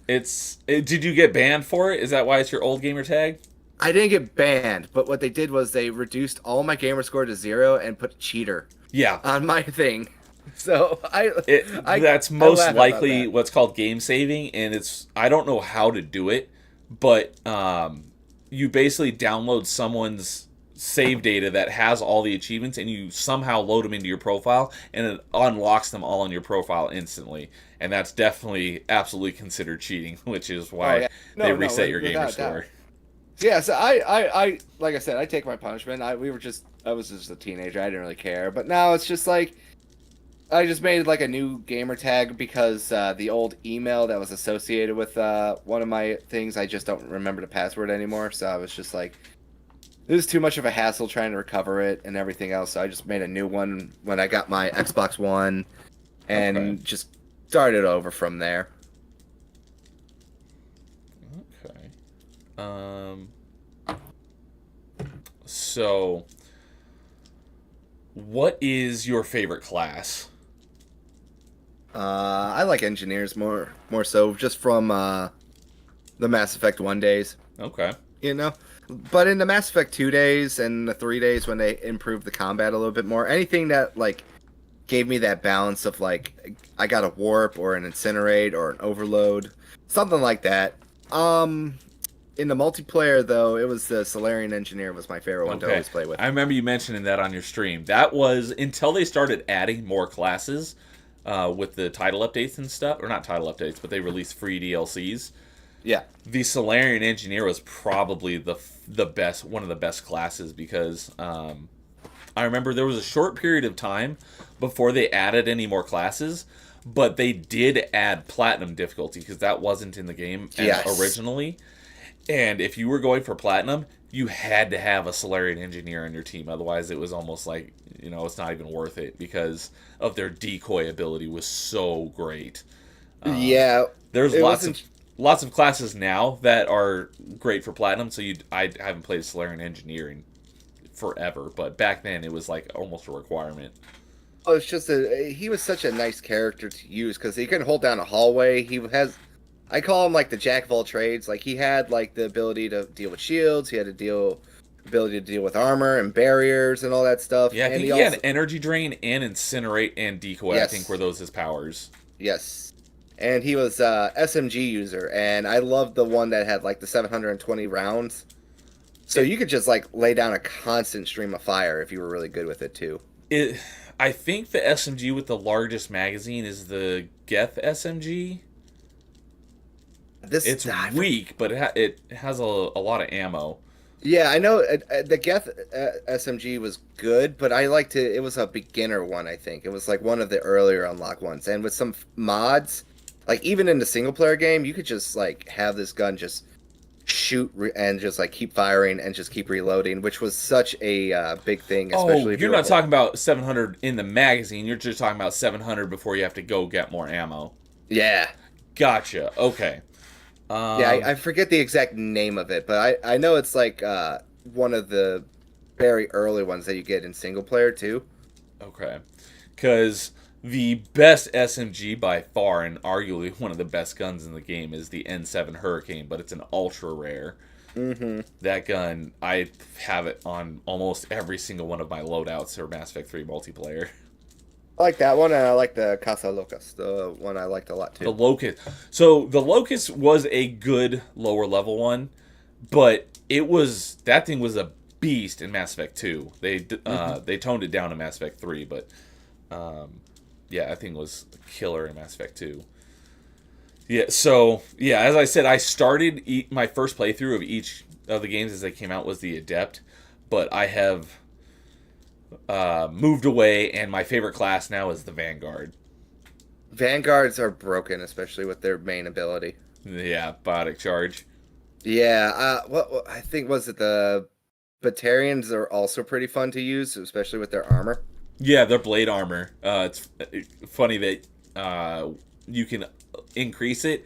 Did you get banned for it? Is that why it's your old gamer tag? I didn't get banned, but what they did was they reduced all my gamer score to 0 and put cheater Yeah. on my thing. So That's I most laugh about likely that. what's called game saving, and I don't know how to do it, but you basically download someone's save data that has all the achievements, and you somehow load them into your profile, and it unlocks them all in your profile instantly. And that's definitely absolutely considered cheating, which is Oh why yeah, they no, reset your gamer without doubt. score. Yeah, so I like I said, I take my punishment. I was just a teenager. I didn't really care. But now it's just like I just made like a new gamer tag because the old email that was associated with one of my things, I just don't remember the password anymore. So I was just like, it was too much of a hassle trying to recover it and everything else. So I just made a new one when I got my Xbox One and Okay. just started over from there. Okay. So, what is your favorite class? I like engineers more so just from the Mass Effect 1 days. Okay. You know, but in the Mass Effect 2 days and the 3 days when they improved the combat a little bit more, anything that like gave me that balance of like I got a warp or an incinerate or an overload, something like that. In the multiplayer though, it was the Solarian Engineer was my favorite one to Okay. always play with. I remember you mentioning that on your stream. That was until they started adding more classes with the title updates and stuff, or not title updates, but they released free DLCs. Yeah. The Solarian Engineer was probably the best, one of the best classes because I remember there was a short period of time before they added any more classes, but they did add platinum difficulty because that wasn't in the game Yes. originally. And if you were going for platinum, you had to have a Solarian Engineer on your team. Otherwise, it was almost like, it's not even worth it because of their decoy ability was so great. Yeah. There's It lots wasn't- of lots of classes now that are great for platinum. So I haven't played Solarian Engineer in forever, but back then it was like almost a requirement. Oh, it's just he was such a nice character to use because he can hold down a hallway. I call him like the jack of all trades. Like he had like the ability to deal with shields. He had ability to deal with armor and barriers and all that stuff. Yeah, I and think he had energy drain and incinerate and decoy. I Yes. think were those his powers. Yes, and he was SMG user, and I loved the one that had like the 720 rounds. So you could just like lay down a constant stream of fire if you were really good with it too. I think the SMG with the largest magazine is the Geth SMG. This It's weak, but it has a lot of ammo. Yeah, I know the Geth SMG was good, but I liked it. It was a beginner one, I think. It was like one of the earlier unlock ones, and with some mods, like even in the single player game, you could just like have this gun just and just like keep firing and just keep reloading, which was such a big thing, Oh, especially if you're you were. not talking about 700 in the magazine. You're just talking about 700 before you have to go get more ammo. Yeah, Gotcha. Okay. yeah, Um, I forget the exact name of it, but I know it's like one of the very early ones that you get in single player too. okay. Because the best SMG by far, and arguably one of the best guns in the game, is the N7 Hurricane, but it's an ultra rare. Mm-hmm. That gun, I have it on almost every single one of my loadouts for Mass Effect 3 multiplayer. I like that one, and I like the Casa Locas, the one I liked a lot The too. Locust. So the Locust was a good lower level one, but that thing was a beast in Mass Effect 2. They toned it down in Mass Effect 3, but yeah, that thing was killer in Mass Effect 2. Yeah, so yeah, as I said, I started my first playthrough of each of the games as they came out was the Adept, but I have moved away, and my favorite class now is the Vanguard. Vanguards are broken, especially with their main ability. Yeah, Biotic Charge. Yeah, what I think was it the Batarians are also pretty fun to use, especially with their armor. Yeah, their blade armor. It's funny that you can increase it,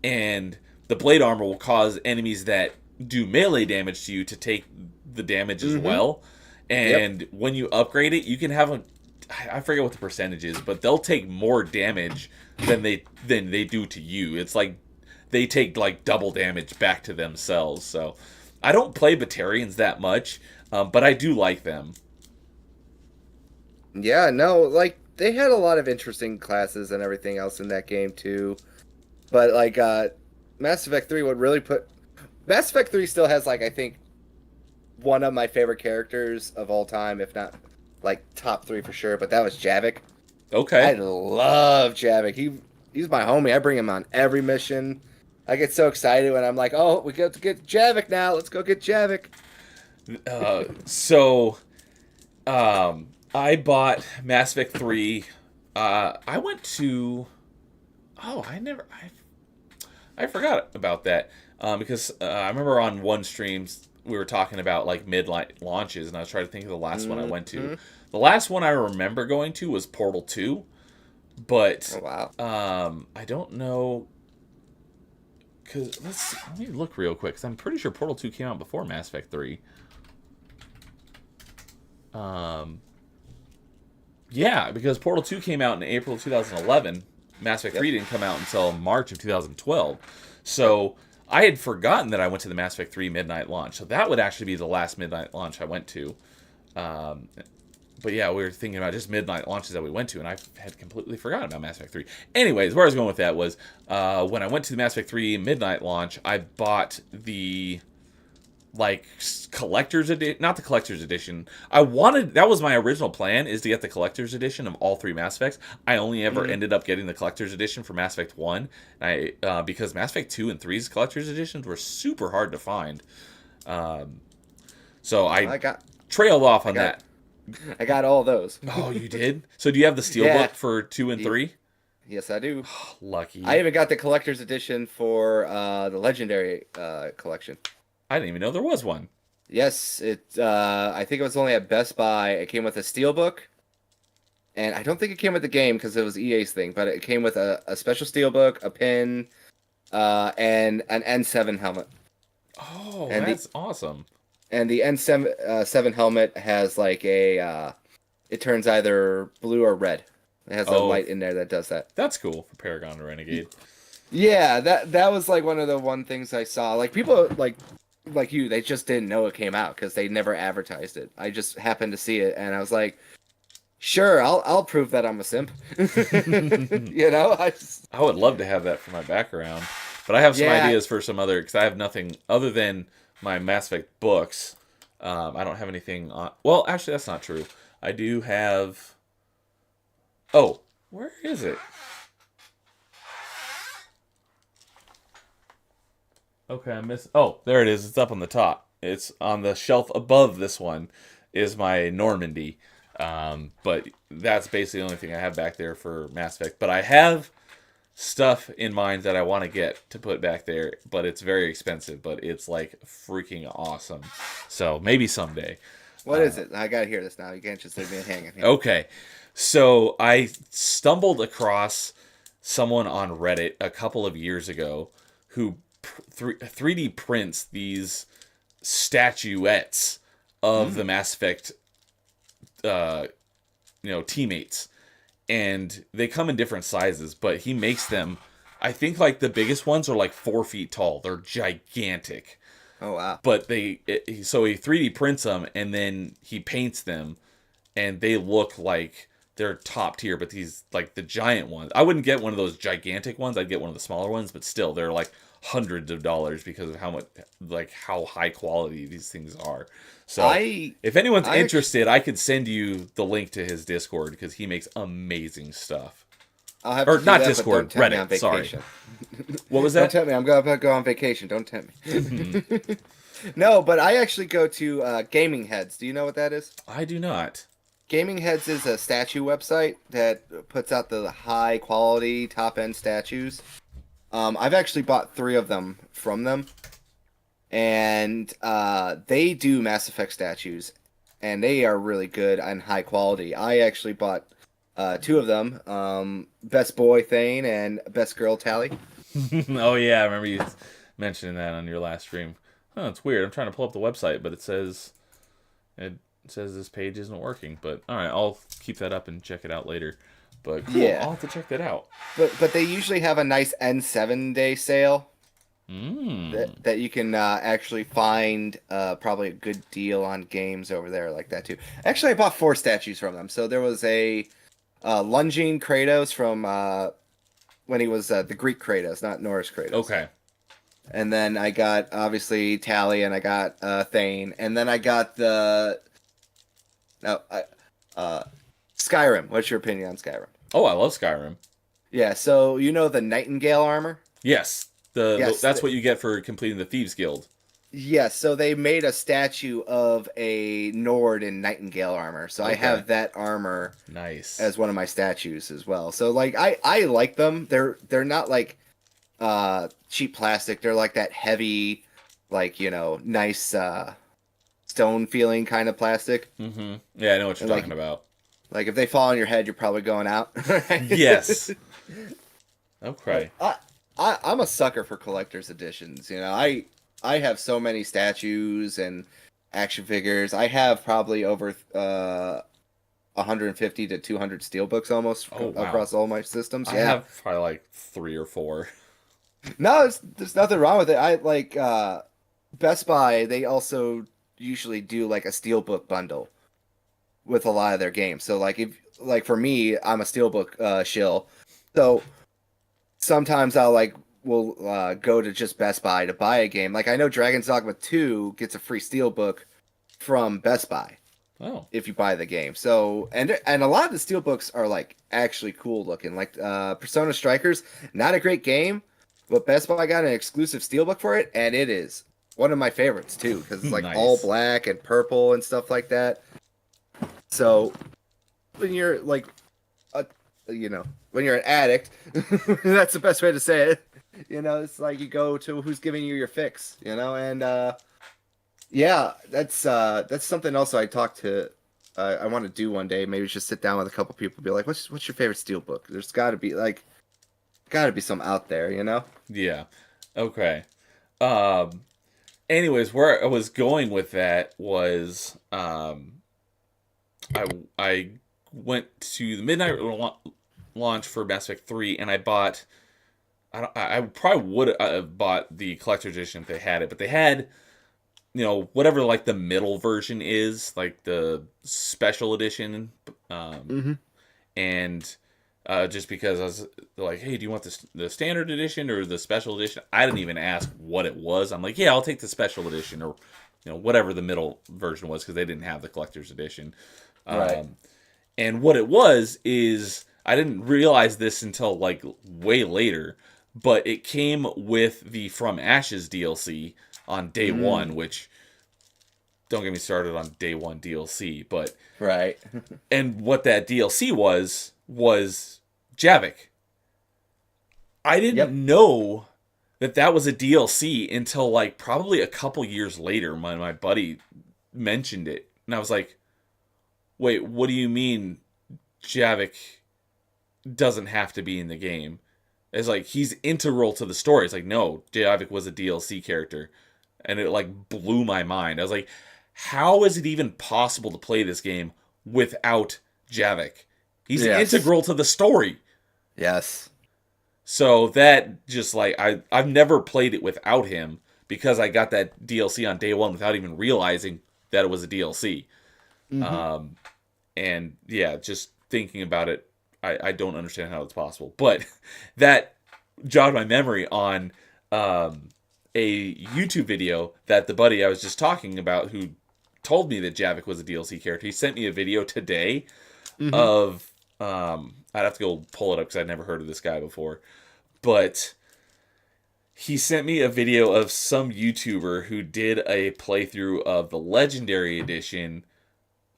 and the blade armor will cause enemies that do melee damage to you to take the damage as Mm-hmm. well. Yep. And when you upgrade it, you can have a I forget what the percentage is, but they'll take more damage than they do to you. It's like they take like double damage back to themselves. So I don't play Batarians that much, but I do like them. Yeah, no, like they had a lot of interesting classes and everything else in that game too. But like Mass Effect 3 would really put Mass Effect 3 still has like I think one of my favorite characters of all time, if not like top 3 for sure, but that was Javik. I Okay. love Javik. He's my homie. I bring him on every mission. I get so excited when I'm like, "Oh, we get to get Javik now. Let's go get Javik." So I bought Mass Effect 3. I went to. Oh, I forgot about that because I remember on one stream we were talking about like midnight launches, and I was trying to think of the last one I went to. Mm-hmm. The last one I remember going to was Portal 2, but Oh wow. I don't know because let me look real quick because I'm pretty sure Portal 2 came out before Mass Effect 3. Um, yeah, because Portal 2 came out in April of 2011. Mass Effect Yep. 3 didn't come out until March of 2012. Yep. So I had forgotten that I went to the Mass Effect 3 midnight launch. So that would actually be the last midnight launch I went to. Um, but yeah, we were thinking about just midnight launches that we went to, and I had completely forgotten about Mass Effect 3. Anyways, where I was going with that was when I went to the Mass Effect 3 midnight launch, I bought the like collector's edition, not the collector's edition. I wanted that was my original plan is to get the collector's edition of all three Mass Effects. I only ever Mm-hmm. ended up getting the collector's edition for Mass Effect 1. And I because Mass Effect 2 and three's collector's editions were super hard to find. So I I got trailed off on got that. I got all those. Oh, you did? So do you have the steelbook Yeah. for 2 and 3? Yes, I do. Lucky. I even got the collector's edition for the legendary collection. I didn't even know there was one. Yes, it. I think it was only at Best Buy. It came with a steelbook, and I don't think it came with the game because it was EA's thing. But it came with a special steelbook, a pin, and an N7 helmet. Oh, And that's awesome. And the N7 seven helmet has like a. It turns either blue or red. It has a Oh. light in there that does that. That's cool for Paragon to Renegade. Yeah, that was like one of the one things I saw. Like people like you, they just didn't know it came out because they never advertised it. I just happened to see it, and I was like, "Sure, I'll prove that I'm a simp." You know, I would love to have that for my background, but I have some Yeah. ideas for some other because I have nothing other than my Mass Effect books. I don't have anything on. Well, actually, that's not true. I do have. Oh, where is it? Okay, I miss. Oh, there it is. It's up on the top. it's on the shelf above this one is my Normandy. But that's basically the only thing I have back there for Mass Effect. But I have stuff in mind that I want to get to put back there, but it's very expensive, but it's like freaking awesome. So maybe someday. What is it? I gotta hear this now. You can't just leave me hanging here. Okay. So I stumbled across someone on Reddit a couple of years ago who 3D prints these statuettes of the Mass Effect teammates, and they come in different sizes, but he makes them, I think like the biggest ones are like 4 feet tall. They're gigantic. Oh wow. But so he 3D prints them and then he paints them, and they look like they're top tier. But these, like the giant ones, I wouldn't get one of those gigantic ones. I'd get one of the smaller ones, but still they're like hundreds of dollars because of how high quality these things are. So if anyone's interested, I could send you the link to his Discord because he makes amazing stuff. I'll have Or to do not that, but Discord, don't tempt me on Reddit, sorry. vacation. What was Don't that? tempt me. I'm going to go on vacation. Don't tempt me. No, but I actually go to Gaming Heads. Do you know what that is? I do not. Gaming Heads is a statue website that puts out the high quality top end statues. I've actually bought 3 of them from them, and they do Mass Effect statues, and they are really good and high quality. I actually bought 2 of them, Best Boy Thane and Best Girl Tally. Oh yeah, I remember you mentioning that on your last stream. Oh, it's weird. I'm trying to pull up the website, but it says this page isn't working. But all right, I'll keep that up and check it out later. But cool, Yeah. I'll have to check that out. But they usually have a nice N7 day sale that you can actually find probably a good deal on games over there like that too. Actually, I bought 4 statues from them. So there was a lunging Kratos from when he was the Greek Kratos, not Norse Kratos. Okay. And then I got obviously Tally, and I got Thane, and then I got Skyrim. What's your opinion on Skyrim? Oh, I love Skyrim. Yeah, so you know the Nightingale armor? Yes. That's what you get for completing the Thieves Guild. Yes, so they made a statue of a Nord in Nightingale armor. So I have that armor Nice. as one of my statues as well. So like I like them. They're not like cheap plastic. They're like that heavy, like, nice stone feeling kind of plastic. Mm-hmm. Yeah, I know what you're talking about. Like if they fall on your head, you're probably going out. Yes. Okay. I'm a sucker for collector's editions. I have so many statues and action figures. I have probably over 150 to 200 steelbooks almost across all my systems. I have probably like 3 or 4. No, there's nothing wrong with it. I like Best Buy. They also usually do like a steelbook bundle with a lot of their games. So like for me, I'm a steelbook shill. So sometimes we'll go to just Best Buy to buy a game. Like I know Dragon's Dogma 2 gets a free steelbook from Best Buy. Oh. If you buy the game. So and a lot of the steelbooks are like actually cool looking. Like Persona Strikers, not a great game, but Best Buy got an exclusive steelbook for it, and it is one of my favorites too because it's like Nice. all black and purple and stuff like that. So when you're like when you're an addict, that's the best way to say it. It's like you go to who's giving you your fix, and yeah, that's something else I I want to do one day. Maybe just sit down with a couple people and be like, what's your favorite steelbook? There's got to be some out there, Yeah. Okay. Anyways, where I was going with that was I went to the midnight launch for Mass Effect 3, and I bought. I probably would have bought the collector edition if they had it, but they had, whatever like the middle version is, like the special edition, and just because I was like, hey, do you want the standard edition or the special edition? I didn't even ask what it was. I'm like, yeah, I'll take the special edition or whatever the middle version was because they didn't have the collector's edition. Right. And what it was is I didn't realize this until like way later, but it came with the From Ashes DLC on day one, which don't get me started on day one DLC, but Right. and what that DLC was Javik. I didn't Yep. know that was a DLC until like probably a couple years later when my buddy mentioned it. And I was like, wait, what do you mean Javik doesn't have to be in the game? It's like, he's integral to the story. It's like, no, Javik was a DLC character. And it like blew my mind. I was like, how is it even possible to play this game without Javik? He's Yes. integral to the story. Yes. So that just like I've never played it without him because I got that DLC on day one without even realizing that it was a DLC. And yeah, just thinking about it, I don't understand how it's possible. But that jogged my memory on a YouTube video that the buddy I was just talking about who told me that Javik was a DLC character. He sent me a video today of I'd have to go pull it up because I'd never heard of this guy before. But he sent me a video of some YouTuber who did a playthrough of the Legendary Edition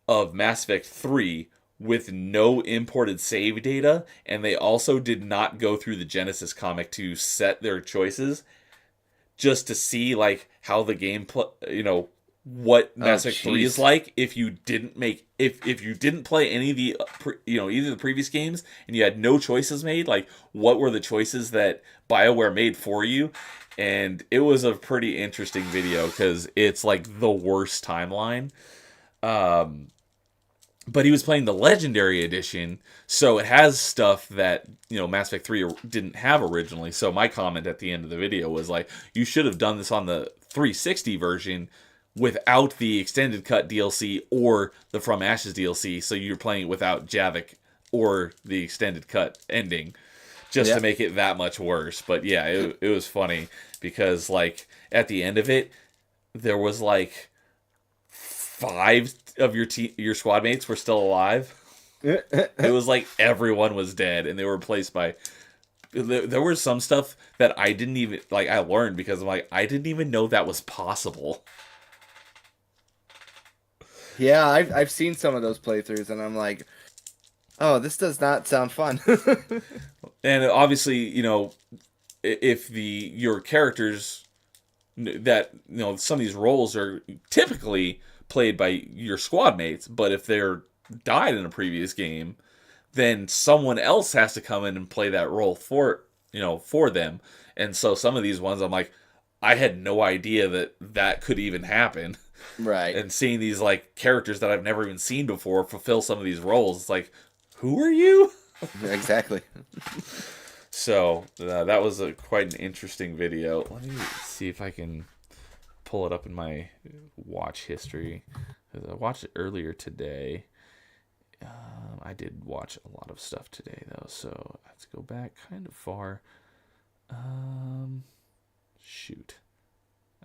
of Mass Effect 3 with no imported save data, and they also did not go through the Genesis comic to set their choices, just to see like how the game what Mass Effect 3 is like if you didn't make if you didn't play any of the either the previous games and you had no choices made, like what were the choices that BioWare made for you. And it was a pretty interesting video because it's like the worst timeline. But he was playing the Legendary Edition, so it has stuff that, Mass Effect 3 didn't have originally. So my comment at the end of the video was like, you should have done this on the 360 version without the extended cut DLC or the From Ashes DLC, so you're playing it without Javik or the extended cut ending, just to make it that much worse. But yeah, it was funny because like at the end of it, there was like 5 of your squad mates were still alive. It was like everyone was dead and they were replaced by. There was some stuff that I didn't even like. I learned because I'm like, I didn't even know that was possible. Yeah, I've seen some of those playthroughs, and I'm like, oh, this does not sound fun. And obviously, if your characters that some of these roles are typically played by your squad mates, but if they're died in a previous game, then someone else has to come in and play that role for them. And so some of these ones, I'm like, I had no idea that could even happen. Right. And seeing these like characters that I've never even seen before fulfill some of these roles, it's like, who are you? Exactly. So that was quite an interesting video. Let me see if I can pull it up in my watch history. I watched it earlier today. I did watch a lot of stuff today though, so I have to go back kind of far. Shoot,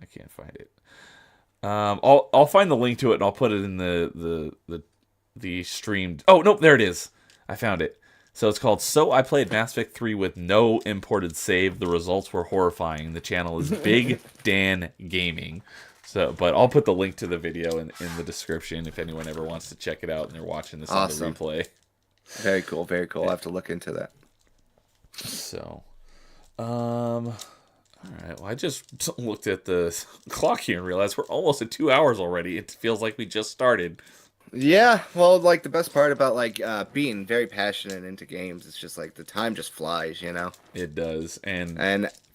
I can't find it. I'll find the link to it and I'll put it in the streamed. Oh no, there it is. I found it. So it's called So I Played Mass Effect 3 with no imported save. The results were horrifying. The channel is Big Dan Gaming. So, but I'll put the link to the video in the description if anyone ever wants to check it out and they're watching this on the replay. Very cool, very cool. I'll have to look into that. So, all right. Well, I just looked at the clock here and realized we're almost at 2 hours already. It feels like we just started. Yeah, well, like the best part about like being very passionate into games, it's just like the time just flies, It does, and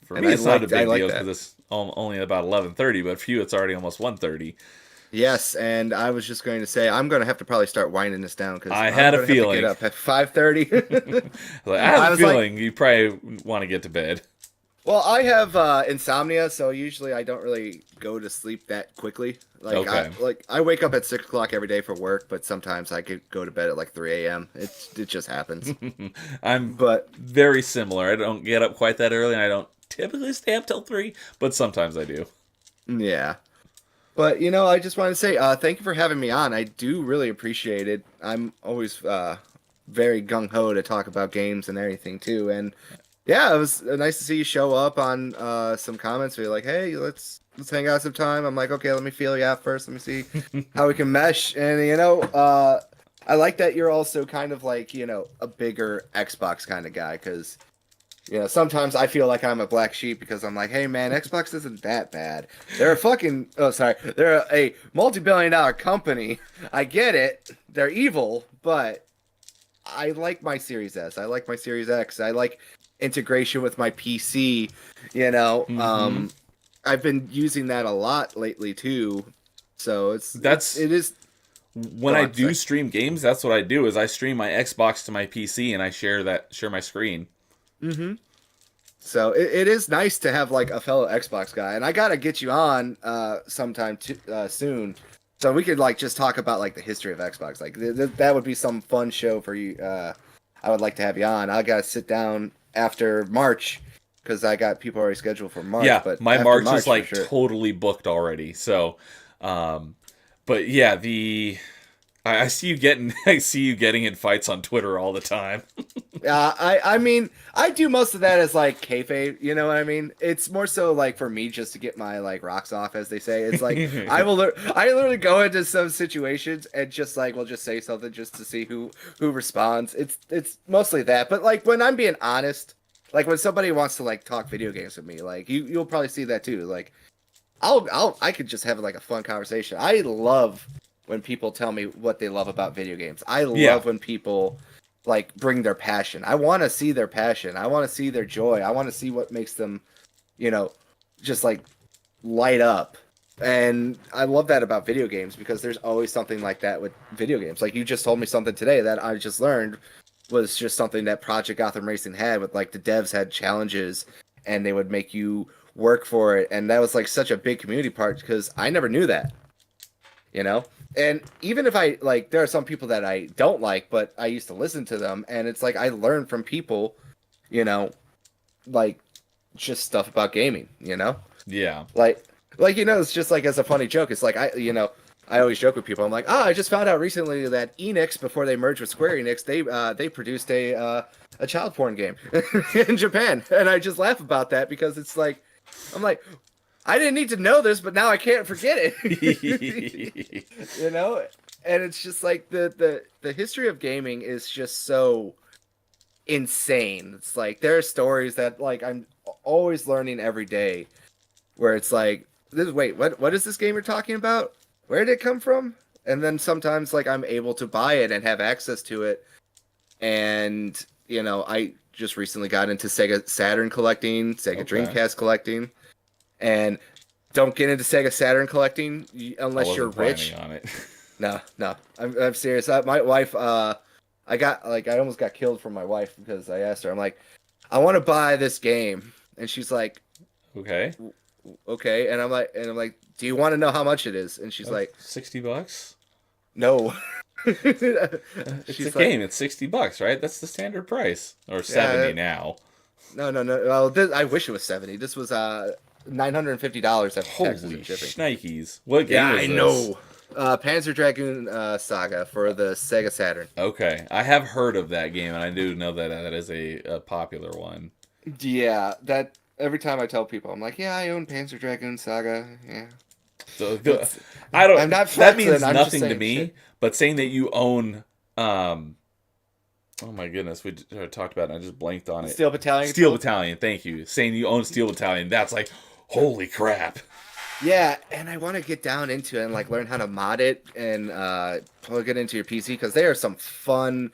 for and me, it's not a big like deal that. because it's only about 11:30. But for you, it's already almost 1:30. Yes, and I was just going to say I'm going to have to probably start winding this down because I had a feeling. Get up at 5:30. I have a feeling you probably want to get to bed. Well, I have insomnia, so usually I don't really go to sleep that quickly. Like, Okay. I wake up at 6 o'clock every day for work, but sometimes I could go to bed at like 3 a.m. It just happens. I'm But very similar. I don't get up quite that early, and I don't typically stay up till 3, but sometimes I do. yeah. But, I just wanted to say thank you for having me on. I do really appreciate it. I'm always very gung-ho to talk about games and everything, too. And Yeah, it was nice to see you show up on some comments where you're like, hey, let's hang out sometime. I'm like, okay, let me feel you out first. Let me see how we can mesh. And I like that you're also kind of like, a bigger Xbox kind of guy because sometimes I feel like I'm a black sheep because I'm like, hey man, Xbox isn't that bad. They're a multi-billion-dollar company. I get it. They're evil, but I like my Series S. I like my Series X. I like integration with my PC. You know, Mm-hmm. I've been using that a lot lately too. So That's it is. when Go I on, do sorry. stream games. That's what I do. Is I stream my Xbox to my PC and I share my screen. Mm-hmm. So it is nice to have like a fellow Xbox guy, and I gotta get you on sometime soon, so we could like just talk about like the history of Xbox. Like that would be some fun show for you. I would like to have you on. I gotta sit down after March because I got people already scheduled for March, Yeah, but my after March is March for like sure. totally booked already. So, um, but yeah, I see you getting I see you getting in fights on Twitter all the time. I mean I do most of that as like kayfabe, you know what I mean? It's more so like for me just to get my like rocks off, as they say. It's like I literally go into some situations and just like will just say something just to see who responds. It's mostly that, but like when I'm being honest, like when somebody wants to like talk video games with me, like you'll probably see that too. Like I could just have like a fun conversation. I love when people tell me what they love about video games. I Yeah, love when people like bring their passion. I want to see their passion. I want to see their joy. I want to see what makes them, you know, just like light up. And I love that about video games because there's always something like that with video games. Like you just told me something today that I just learned was just something that Project Gotham Racing had with like the devs had challenges and they would make you work for it, and that was like such a big community part because I never knew that, you know. And even if I like, there are some people that I don't like, but I used to listen to them, and it's like I learned from people, you know, like just stuff about gaming, you know, yeah. like it's just like as a funny joke. It's like I always joke with people. I'm like, I just found out recently that Enix, before they merged with Square Enix, they produced a child porn game in Japan, and I just laugh about that because it's like, I'm like, I didn't need to know this, but now I can't forget it. you know, and it's just like the history of gaming is just so insane. It's like there are stories that like I'm always learning every day where it's like, wait, what is this game you're talking about? Where did it come from? And then sometimes like I'm able to buy it and have access to it. And I just recently got into Sega Saturn collecting, Sega Okay, Dreamcast collecting, and don't get into Sega Saturn collecting I unless you're wasn't planning rich. on it. No, no, I'm serious. My wife, I almost got killed from my wife because I asked her. I'm like, I want to buy this game, and she's like, Okay, okay, and I'm like, do you want to know how much it is? And she's oh, like, $60. no. It's a She's like, game. It's $60, right? That's the standard price, or yeah, 70 now. no, no, no. Well, I wish it was 70. This was $950 after taxes Holy and shipping. shnikes! What Yeah, game I is this? know. Panzer Dragoon Saga for the Sega Saturn. Okay, I have heard of that game, and I do know that that is a popular one. Yeah, that every time I tell people, I'm like, yeah, I own Panzer Dragoon Saga. Yeah, So it's I I'm don't. not That flexing. means I'm just nothing to saying me. shit. But saying that you own, oh my goodness, we talked about it. And I just blanked on it. Steel Battalion Steel Controller. Battalion. Thank you. Saying you own Steel Battalion. That's like, holy crap. Yeah, and I want to get down into it and like learn how to mod it and plug it into your PC because there are some fun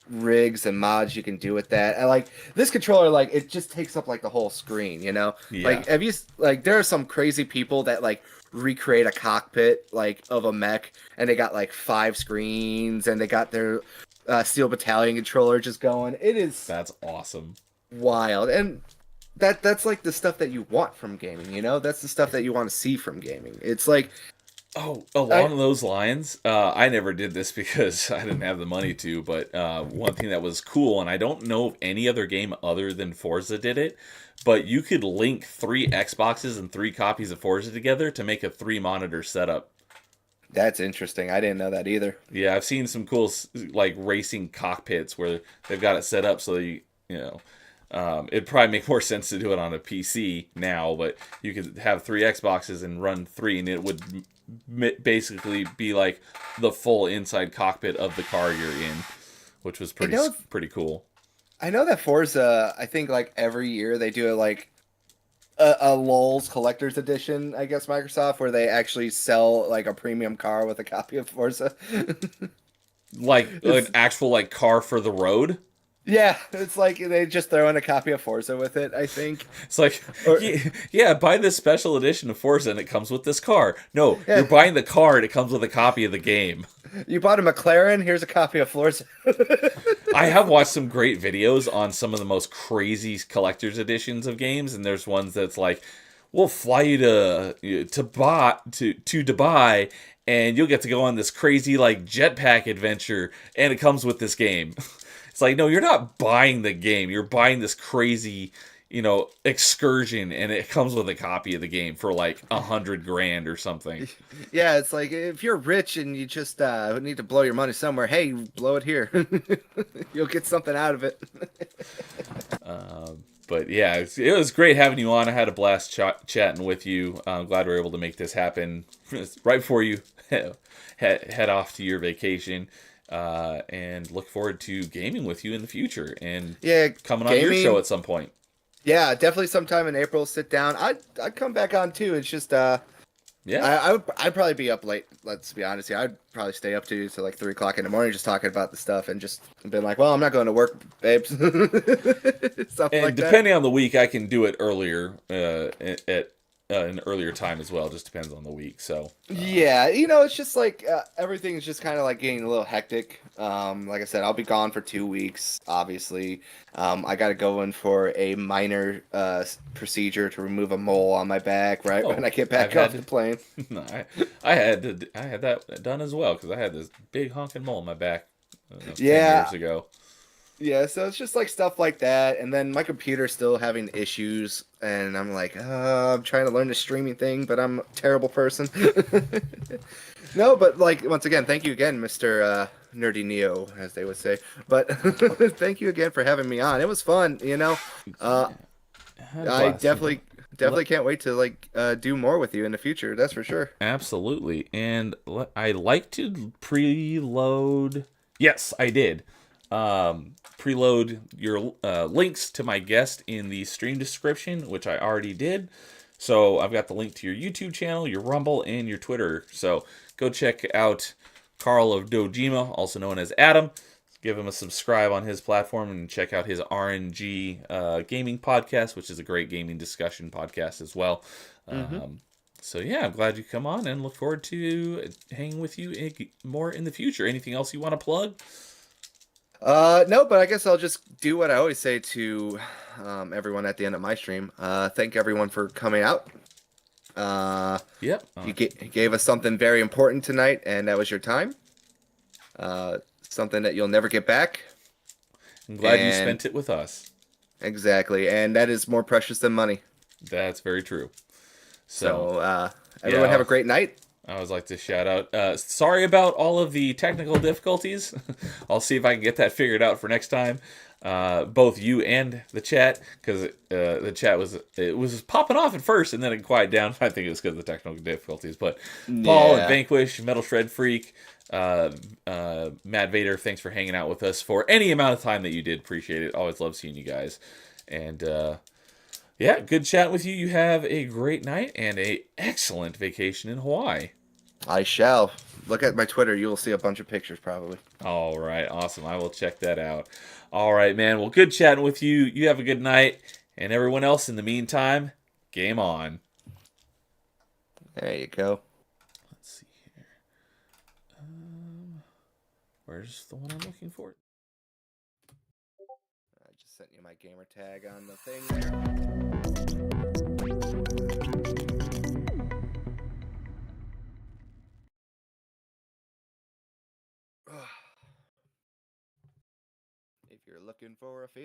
rigs and mods you can do with that. And like this controller, like it just takes up like the whole screen, you know? Yeah, Like have you like there are some crazy people that like recreate a cockpit like of a mech and they got like 5 screens and they got their Steel Battalion controller just going. It is that's awesome. wild. And that's like the stuff that you want from gaming, you know? That's the stuff that you want to see from gaming. It's like Oh, I along those lines, I never did this because I didn't have the money to. But one thing that was cool, and I don't know if any other game other than Forza did it, but you could link 3 Xboxes and 3 copies of Forza together to make a 3 monitor setup. That's interesting. I didn't know that either. Yeah, I've seen some cool like racing cockpits where they've got it set up so you know It'd probably make more sense to do it on a PC now, but you could have 3 Xboxes and run 3, and it would basically be like the full inside cockpit of the car you're in, which was pretty cool. I know that Forza, I think like every year they do it like a LOL's collector's edition, I guess Microsoft, where they actually sell like a premium car with a copy of Forza. Like an actual like car for the road. Yeah, it's like they just throw in a copy of Forza with it, I think. It's like, yeah, buy this special edition of Forza and it comes with this car. No, Yeah. you're buying the car and it comes with a copy of the game. You bought a McLaren, here's a copy of Forza. I have watched some great videos on some of the most crazy collector's editions of games, and there's ones that's like, we'll fly you to Dubai, and you'll get to go on this crazy like jetpack adventure, and it comes with this game. It's like, no, you're not buying the game. You're buying this crazy, excursion, and it comes with a copy of the game for like $100,000 or something. Yeah, it's like if you're rich and you just need to blow your money somewhere, hey, blow it here. You'll get something out of it. But yeah, it was great having you on. I had a blast chatting with you. I'm glad we were able to make this happen right before you head off to your vacation. And look forward to gaming with you in the future and coming on your show at some point. Yeah, definitely sometime in April. Sit down. I'd come back on too. It's just I'd probably be up late. Let's be honest here. I'd probably stay up to like 3 o'clock in the morning just talking about the stuff and just been like, well, I'm not going to work, babes. And depending on the week, I can do it earlier at an earlier time as well. Just depends on the week. So yeah, it's just like everything's just kind of like getting a little hectic. Like I said, I'll be gone for 2 weeks. Obviously, I got to go in for a minor procedure to remove a mole on my back. Right when I get back off the plane. No, I had that done as well because I had this big honking mole on my back 10 years ago. Yeah, so it's just like stuff like that, and then my computer's still having issues, and I'm like, I'm trying to learn the streaming thing, but I'm a terrible person. No, but like once again, thank you again, Mr. Nerdy Neo, as they would say. But thank you again for having me on. It was fun, I definitely can't wait to like do more with you in the future. That's for sure. Absolutely, and I like to preload. Yes, I did. Preload your links to my guest in the stream description, which I already did. So I've got the link to your YouTube channel, your Rumble, and your Twitter. So go check out Carl of Dojima, also known as Adam. Give him a subscribe on his platform and check out his RNG gaming podcast, which is a great gaming discussion podcast as well. So yeah, I'm glad you come on and look forward to hanging with you more in the future. Anything else you want to plug? No, but I guess I'll just do what I always say to everyone at the end of my stream. Thank everyone for coming out. Yep. You gave us something very important tonight, and that was your time. Something that you'll never get back. I'm glad you spent it with us. Exactly, and that is more precious than money. That's very true. So everyone have a great night. I always like to shout out. Sorry about all of the technical difficulties. I'll see if I can get that figured out for next time. Both you and the chat, because the chat was popping off at first and then it quieted down. I think it was because of the technical difficulties. But Paul and Vanquish, Metal Shred Freak, Matt Vader, thanks for hanging out with us for any amount of time that you did. Appreciate it. Always love seeing you guys. And yeah, good chat with you. You have a great night and a excellent vacation in Hawaii. I shall. Look at my Twitter. You will see a bunch of pictures probably. All right. Awesome. I will check that out. All right, man. Well, good chatting with you. You have a good night. And everyone else, in the meantime, game on. There you go. Let's see here. Where's the one I'm looking for? I just sent you my gamer tag on the thing there. If you're looking for a feel